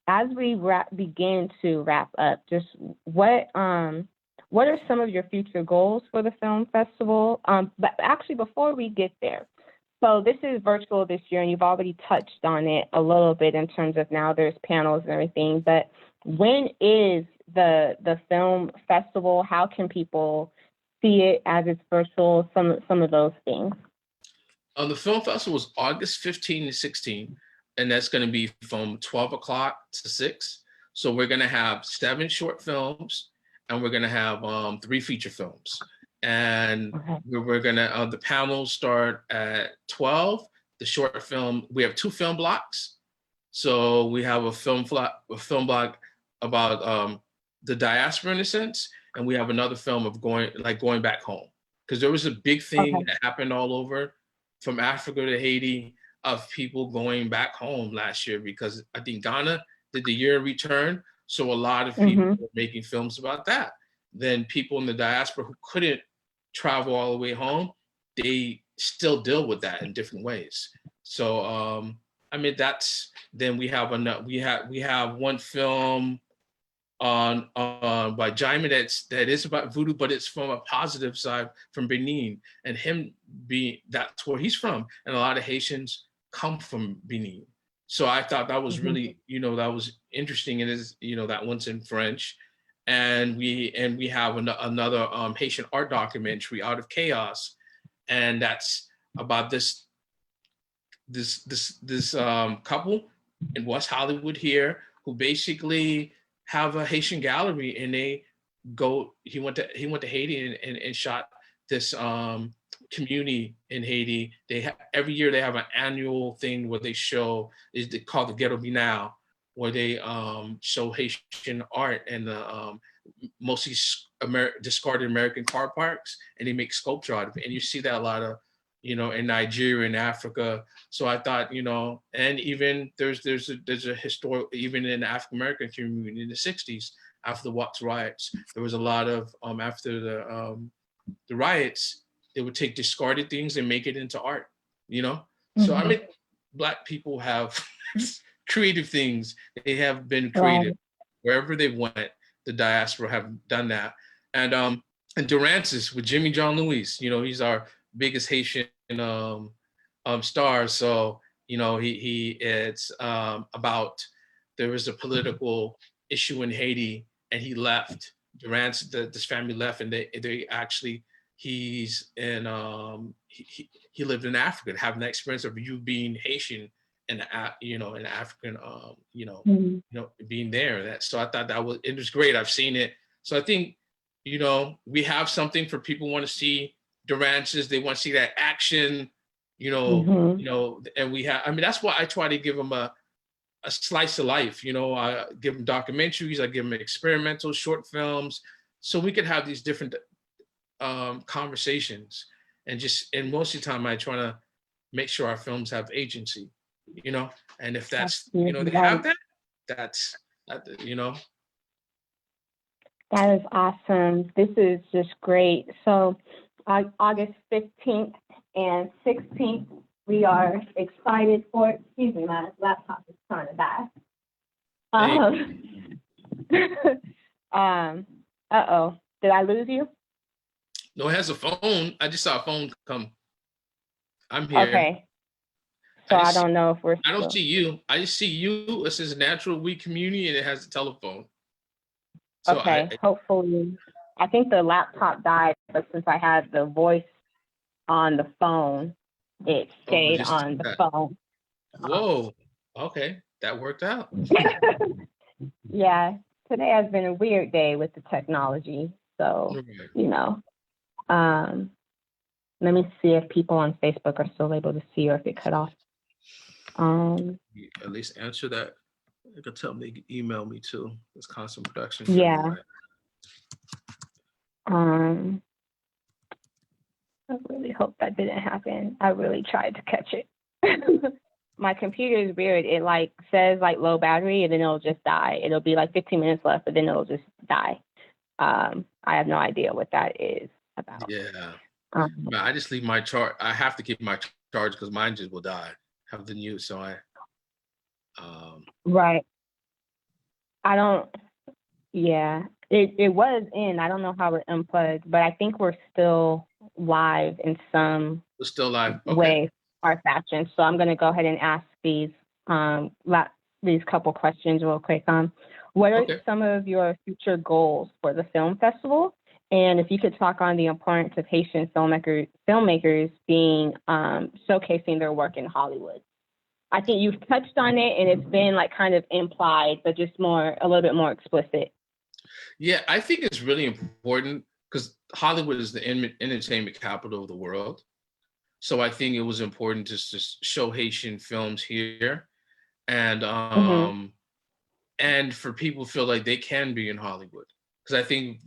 As we begin to wrap up, just what are some of your future goals for the film festival? But actually, before we get there, so this is virtual this year, and you've already touched on it a little bit in terms of now there's panels and everything. But when is the film festival? How can people see it as it's virtual? Some of those things. The film festival is August 15 to 16, and that's going to be from 12 o'clock to 6. So we're going to have 7 short films, and we're going to have 3 feature films. And we're gonna the panels start at 12. The short film, we have 2 film blocks. So we have a film block about the diaspora in a sense, and we have another film of going back home, because there was a big thing that happened all over from Africa to Haiti of people going back home last year, because I think Ghana did the year of return. So a lot of people were making films about that. Then people in the diaspora who couldn't travel all the way home, they still deal with that in different ways. So I mean, then we have one film on by Jaime that is about voodoo, but it's from a positive side, from Benin, and that's where he's from, and a lot of Haitians come from Benin. So I thought that was really, that was interesting. And is, that one's in French. And we have another Haitian art documentary, Out of Chaos, and that's about this couple in West Hollywood here who basically have a Haitian gallery, and he went to Haiti and shot this community in Haiti. Every year they have an annual thing where they show, they call the Ghetto Binal, where they show Haitian art and the mostly discarded American car parks, and they make sculpture out of it. And you see that a lot of, in Nigeria and Africa. So I thought, and even there's a historical, even in the African American community in the 60s, after the Watts riots, there was a lot of, after the riots, they would take discarded things and make it into art, So I mean, Black people have creative things. They have been creative wherever they went. The diaspora have done that. And Durantis with Jimmy John Lewis, he's our biggest Haitian star. So, it's about, there was a political issue in Haiti, and he left. Durantis, this family left, and they actually, he's in, he lived in Africa, having that experience of you being Haitian and, an African, being there. So I thought it was great. I've seen it. So I think, we have something for people who want to see Durantis. They want to see that action, Mm-hmm. And I mean, that's why I try to give them a slice of life. I give them documentaries, I give them experimental short films, so we could have these different conversations. And most of the time I try to make sure our films have agency, and if they Right. have that, that's, that, you know. That is awesome. This is just great. So, August 15th and 16th, we are excited for. Excuse me, my laptop is trying to die. Hey, Uh-oh. Did I lose you? no, it has a phone. I just saw a phone come. I'm here. Okay. So I don't know if we're I don't still. see you. I just see you. It says Natural We Community, and it has a telephone. So Okay. Hopefully, I think the laptop died, but since I had the voice on the phone, it stayed just on the that. phone. Whoa. Okay, that worked out. Yeah. Today has been a weird day with the technology. So, let me see if people on Facebook are still able to see or if it cut off. At least answer that. They could tell me, they could email me too. It's constant production. Yeah. I really hope that didn't happen. I really tried to catch it. My computer is weird. It says low battery and then it'll just die. It'll be 15 minutes left, but then it'll just die. I have no idea what that is about. Yeah. I just leave my charge. I have to keep my charge because mine just will die. Have the news, so I. Right. I don't. Yeah, it was in. I don't know how it unplugged, but I think we're still live in some. We're still live. Okay. Way or fashion. So I'm going to go ahead and ask these couple questions real quick. What are some of your future goals for the film festival? And if you could talk on the importance of Haitian filmmakers being showcasing their work in Hollywood. I think you've touched on it, and it's been kind of implied, but just a little bit more explicit. Yeah, I think it's really important because Hollywood is the entertainment capital of the world. So I think it was important to show Haitian films here, and and for people to feel like they can be in Hollywood. Because I think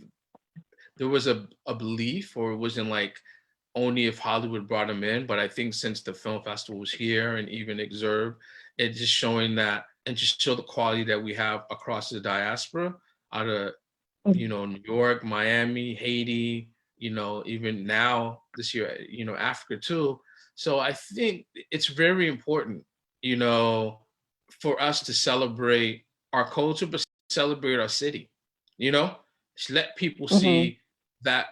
there was a belief, or it wasn't only if Hollywood brought them in, but I think since the film festival was here and even Exurb, it just showing that and just show the quality that we have across the diaspora out of New York, Miami, Haiti, even now this year, Africa too. So I think it's very important, for us to celebrate our culture, but celebrate our city, just let people see that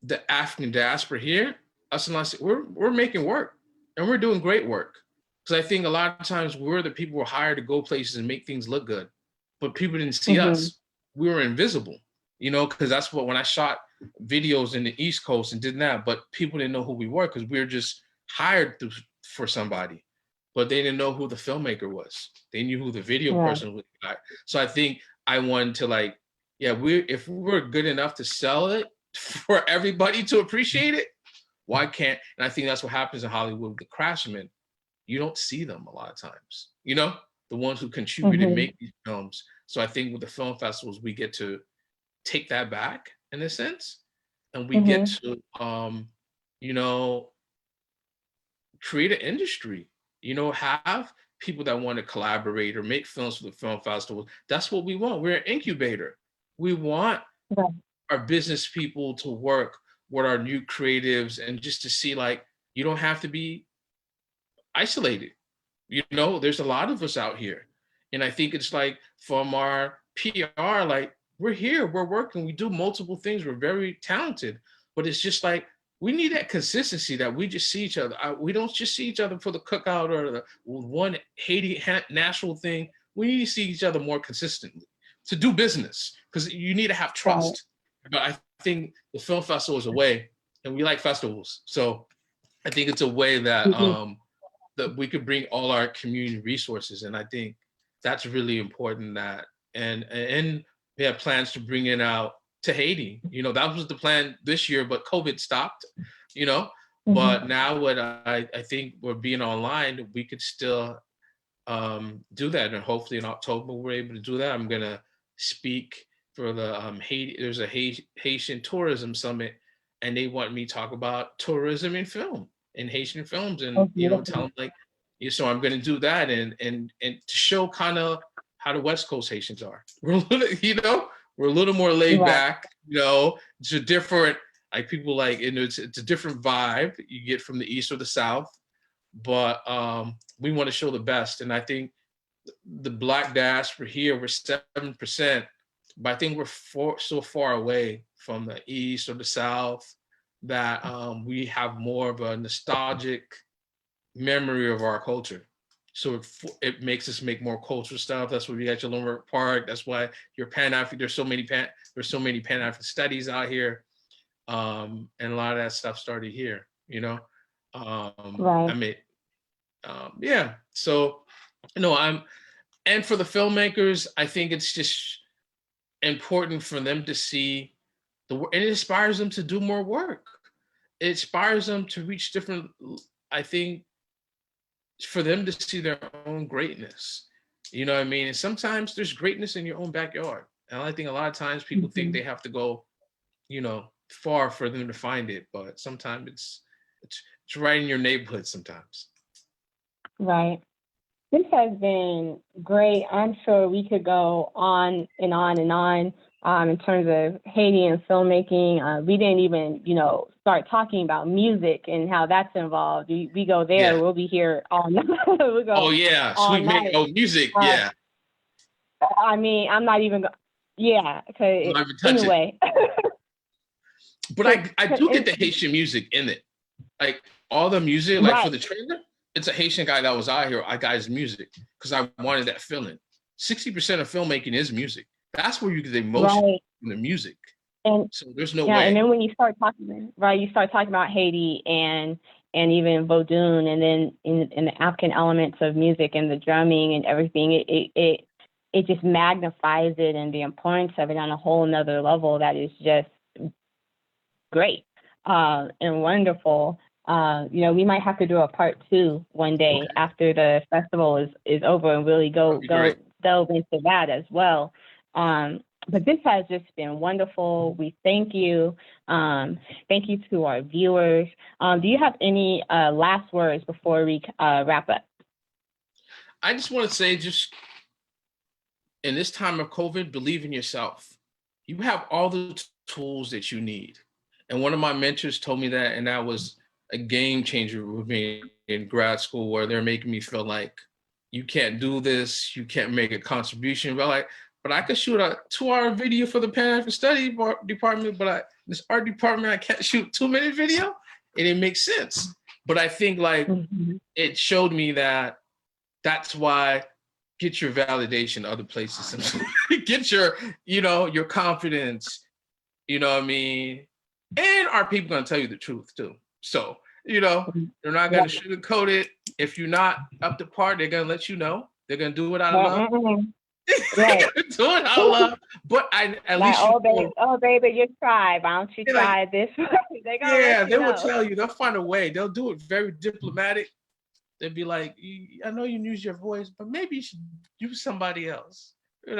the African diaspora here, us and us, we're making work and we're doing great work. Because I think a lot of times we're the people who are hired to go places and make things look good, but people didn't see us. We were invisible, because that's what, when I shot videos in the East Coast and did that, but people didn't know who we were because we were just hired for somebody, but they didn't know who the filmmaker was. They knew who the video person was. So I think I wanted to if we're good enough to sell it for everybody to appreciate it, why can't? And I think that's what happens in Hollywood with the craftsmen. You don't see them a lot of times, the ones who contribute and make these films. So I think with the film festivals, we get to take that back in a sense, and we get to, create an industry, have people that want to collaborate or make films for the film festival. That's what we want. We're an incubator. We want our business people to work with our new creatives and just to see you don't have to be isolated. There's a lot of us out here. And I think it's from our PR, we're here, we're working, we do multiple things, we're very talented, but it's just we need that consistency that we just see each other. We don't just see each other for the cookout or the one Haiti national thing. We need to see each other more consistently to do business, because you need to have trust. But I think the film festival is a way, and we like festivals. So I think it's a way that that we could bring all our community resources. And I think that's really important, and we have plans to bring it out to Haiti. That was the plan this year, but COVID stopped, But now what I think we're being online, we could still do that. And hopefully in October, we're able to do that. I'm going to speak for the Haiti. There's a Haitian tourism summit, and they want me to talk about tourism in film and Haitian films, Oh, and tell beautiful. them like, so I'm going to do that, and to show kind of how the West Coast Haitians are. We're a little, we're a little more laid Right. back. It's a different, like people like, it's a different vibe you get from the East or the South, but we want to show the best. And I think the Black diaspora here, we're 7%, but I think we're so far away from the East or the South that we have more of a nostalgic memory of our culture. So it makes us make more cultural stuff. That's why we got your Lumber Park. That's why your Pan-African, there's so many Pan-African studies out here. And a lot of that stuff started here, Right. I mean, yeah. So, and for the filmmakers, I think it's just important for them to see and it inspires them to do more work. It inspires them to reach different, I think, for them to see their own greatness. You know what I mean? And sometimes there's greatness in your own backyard. And I think a lot of times people think they have to go, far for them to find it, but sometimes it's right in your neighborhood sometimes. Right. This has been great. I'm sure we could go on and on and on in terms of Haiti and filmmaking. We didn't even, start talking about music and how that's involved. We go there, Yeah. we'll be here all night. We'll go Oh yeah, all sweet night. music. Yeah. I mean, I'm not even. Yeah. Okay. Anyway. But I do get the Haitian music in it. Like all the music, like for the trailer, it's a Haitian guy that was out here. I got his music because I wanted that feeling. 60% of filmmaking is music. That's where you get the emotion from the music. And so there's no way. And then when you start talking, you start talking about Haiti and even Vodun, and then in the African elements of music and the drumming and everything, it just magnifies it and the importance of it on a whole nother level that is just great and wonderful. We might have to do a part 2 one day after the festival is over and really go delve into that as well. But this has just been wonderful. We thank you. Thank you to our viewers. Do you have any last words before we wrap up? I just want to say, just in this time of COVID, believe in yourself. You have all the tools that you need. And one of my mentors told me that, and that was a game changer with me in grad school, where they're making me feel like you can't do this, you can't make a contribution. But I could shoot a 2-hour video for the Pan-African Study department, but this art department, I can't shoot 2-minute video, and it makes sense. But I think it showed me that that's why get your validation other places, get your confidence, you know what I mean? And are people going to tell you the truth too? So, they're not going to sugarcoat it. If you're not up to par, they're going to let you know. They're going to do it out of love. Right. Do it out of love. But at least baby, you try. Why don't you try this? They will tell you. They'll find a way. They'll do it very diplomatic. They'll be like, I know you use your voice, but maybe you should use somebody else. And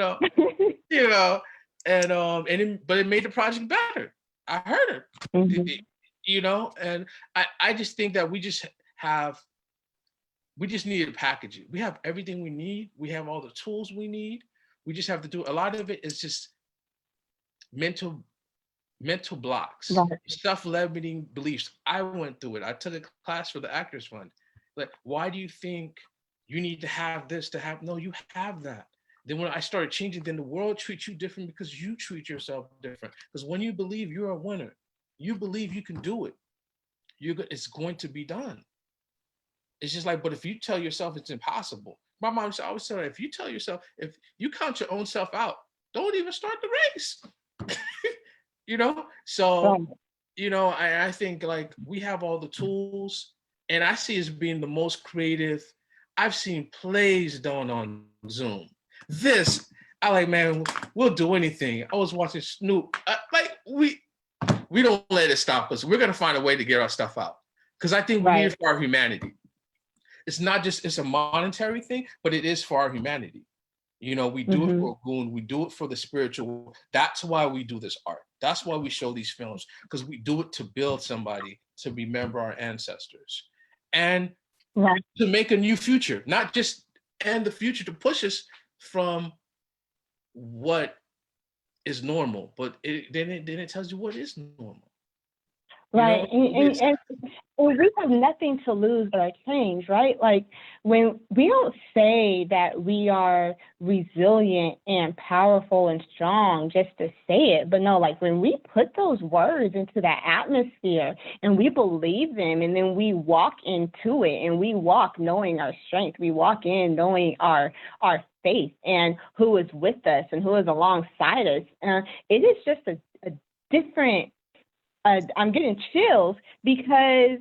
but it made the project better. I heard it. And I just think that we just need to package it. We have everything we need. We have all the tools we need. We just have to do a lot of it is just mental blocks, self-limiting beliefs. I went through it. I took a class for the Actors Fund. Like, why do you think you need to have this to have? No, you have that. Then when I started changing, then the world treats you different because you treat yourself different. Because when you believe you're a winner, you believe you can do it, it's going to be done. It's just like, but if you tell yourself it's impossible, my mom always said, if you tell yourself, if you count your own self out, don't even start the race. So, I think we have all the tools, and I see as being the most creative. I've seen plays done on Zoom. Man, we'll do anything. I was watching Snoop. We don't let it stop us. We're going to find a way to get our stuff out. because I think we need Right. it for our humanity. It's not just, it's a monetary thing, but it is for our humanity. You know, we do it for a goon, we do it for the spiritual. That's why we do this art. That's why we show these films, because we do it to build somebody, to remember our ancestors, and Right. to make a new future, not just end the future, to push us from what is normal, but then it tells you what is normal. You Right. know, And we have nothing to lose but our change, right? Like, when we don't say that we are resilient and powerful and strong just to say it, but no, like when we put those words into that atmosphere and we believe them, and then we walk into it, and we walk knowing our strength, we walk in knowing our faith and who is with us and who is alongside us. It is just a different. I'm getting chills because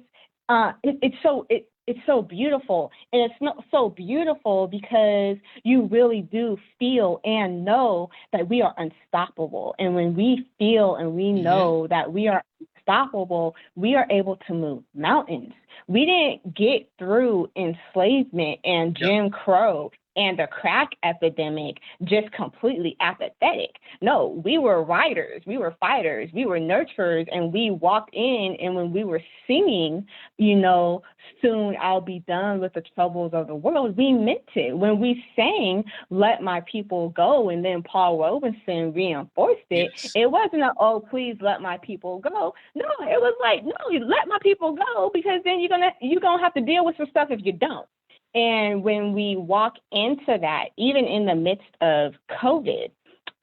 it's so beautiful, and it's not so beautiful because you really do feel and know that we are unstoppable. And when we feel and we know that we are unstoppable, we are able to move mountains. We didn't get through enslavement and Jim Crow and the crack epidemic just completely apathetic. No, we were writers, we were fighters, we were nurturers, and we walked in, and when we were singing, soon I'll be done with the troubles of the world, we meant it. When we sang, let my people go, and then Paul Robeson reinforced it, it wasn't oh, please let my people go. No, it was like, no, let my people go, because then you're gonna have to deal with some stuff if you don't. And when we walk into that, even in the midst of COVID,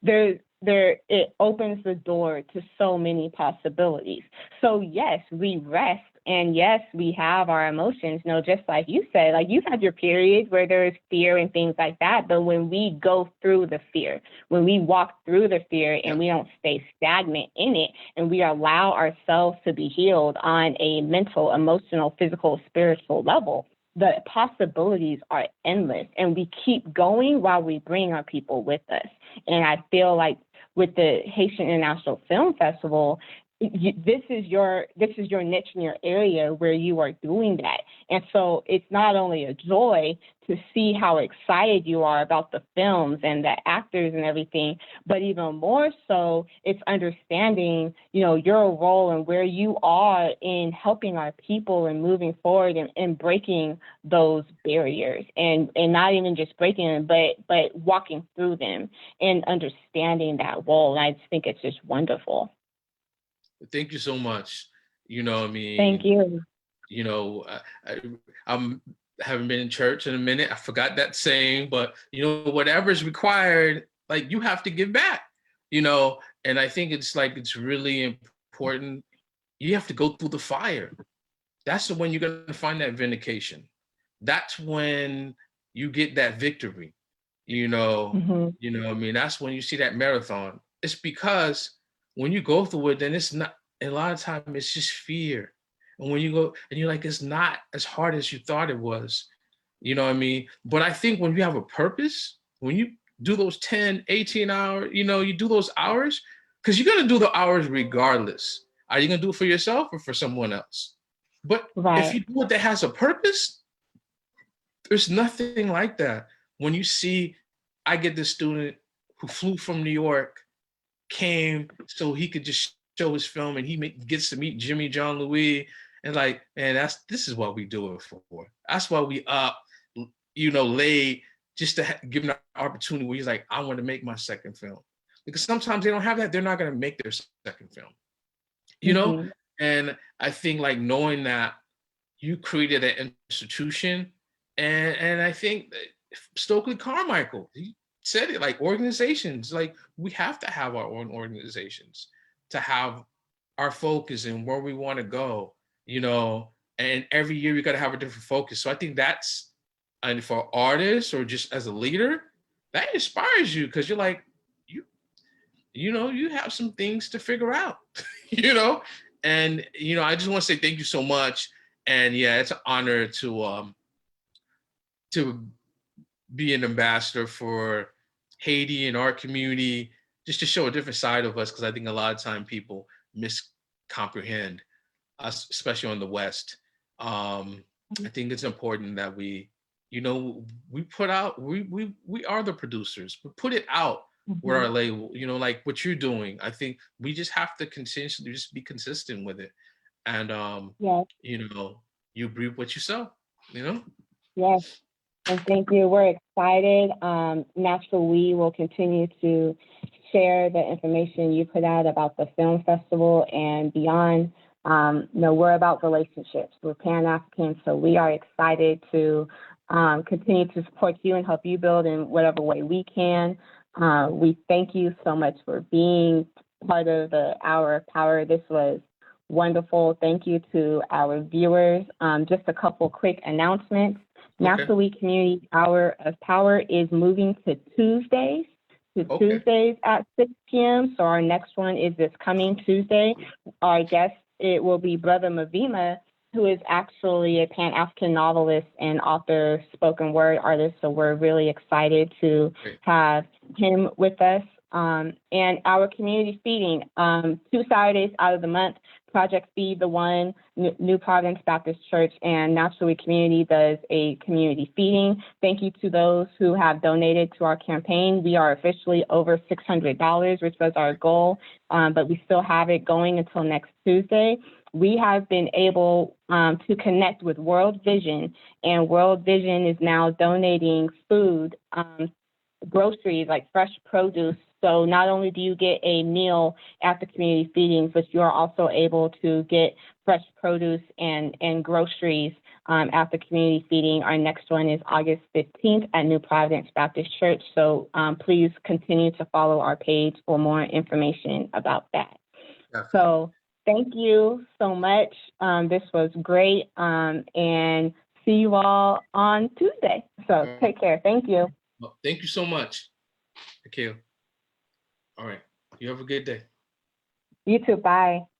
it opens the door to so many possibilities. So yes, we rest, and yes, we have our emotions. Just like you said, like you have your periods where there is fear and things like that. But when we go through the fear, when we walk through the fear, and we don't stay stagnant in it, and we allow ourselves to be healed on a mental, emotional, physical, spiritual level, the possibilities are endless, and we keep going while we bring our people with us. And I feel like with the Haitian International Film Festival, this is your niche in your area where you are doing that. And so it's not only a joy to see how excited you are about the films and the actors and everything, but even more so, it's understanding, your role and where you are in helping our people and moving forward and breaking those barriers, and not even just breaking them, but walking through them and understanding that role. And I just think it's just wonderful. Thank you so much. I mean, thank you. I'm haven't been in church in a minute. I forgot that saying, but whatever is required, like, you have to give back. And I think it's really important. You have to go through the fire. That's when you're gonna find that vindication. That's when you get that victory. I mean, that's when you see that marathon. It's because when you go through it, then it's not, a lot of time it's just fear. And when you go and you're like, it's not as hard as you thought it was. You know what I mean? But I think when you have a purpose, when you do those 10, 18 hours, you do those hours, because you're going to do the hours regardless. Are you going to do it for yourself or for someone else? But if you do it that has a purpose, there's nothing like that. When you see, I get this student who flew from New York, came so he could just show his film, and he gets to meet Jimmy John Louis, and like, man, this is what we do it for. That's why we late just to give him an opportunity where he's like, I want to make my second film, because sometimes they don't have that. They're not going to make their second film, And I think, like, knowing that you created an institution, and I think Stokely Carmichael, he said it, like, organizations, like, we have to have our own organizations to have our focus and where we want to go, and every year we got to have a different focus. So I think that's, and for artists or just as a leader, that inspires you, because you're like, you have some things to figure out, and I just want to say thank you so much. And yeah, it's an honor to be an ambassador for Haiti and our community, just to show a different side of us, because I think a lot of time people miscomprehend us, especially on the West. I think it's important that we, we put out, we are the producers. We put it out with our label, like what you're doing. I think we just have to continuously just be consistent with it. And Yes, you reap what you sow, you know? yes. And thank you. We're excited. Natural We will continue to share the information you put out about the film festival and beyond. We're about relationships. We're Pan-African, so we are excited to continue to support you and help you build in whatever way we can. We thank you so much for being part of the Hour of Power. This was wonderful. Thank you to our viewers. Just a couple quick announcements. Okay. Natural We Community Hour of Power is moving to Tuesdays, at 6 p.m. So our next one is this coming Tuesday. Our guest, it will be Brother Mavima, who is actually a Pan-African novelist and author, spoken word artist. So we're really excited to have him with us. And our community feeding, 2 Saturdays out of the month, Project Feed the One, New Providence Baptist Church, and Natural We Community does a community feeding. Thank you to those who have donated to our campaign. We are officially over $600, which was our goal, but we still have it going until next Tuesday. We have been able to connect with World Vision, and World Vision is now donating food, groceries like fresh produce. So not only do you get a meal at the community feedings, but you are also able to get fresh produce and groceries at the community feeding. Our next one is August 15th at New Providence Baptist Church. So please continue to follow our page for more information about that. Okay. So thank you so much. This was great. And see you all on Tuesday. So take care. Thank you. Well, thank you so much, Jacquil. All right. You have a good day. You too. Bye.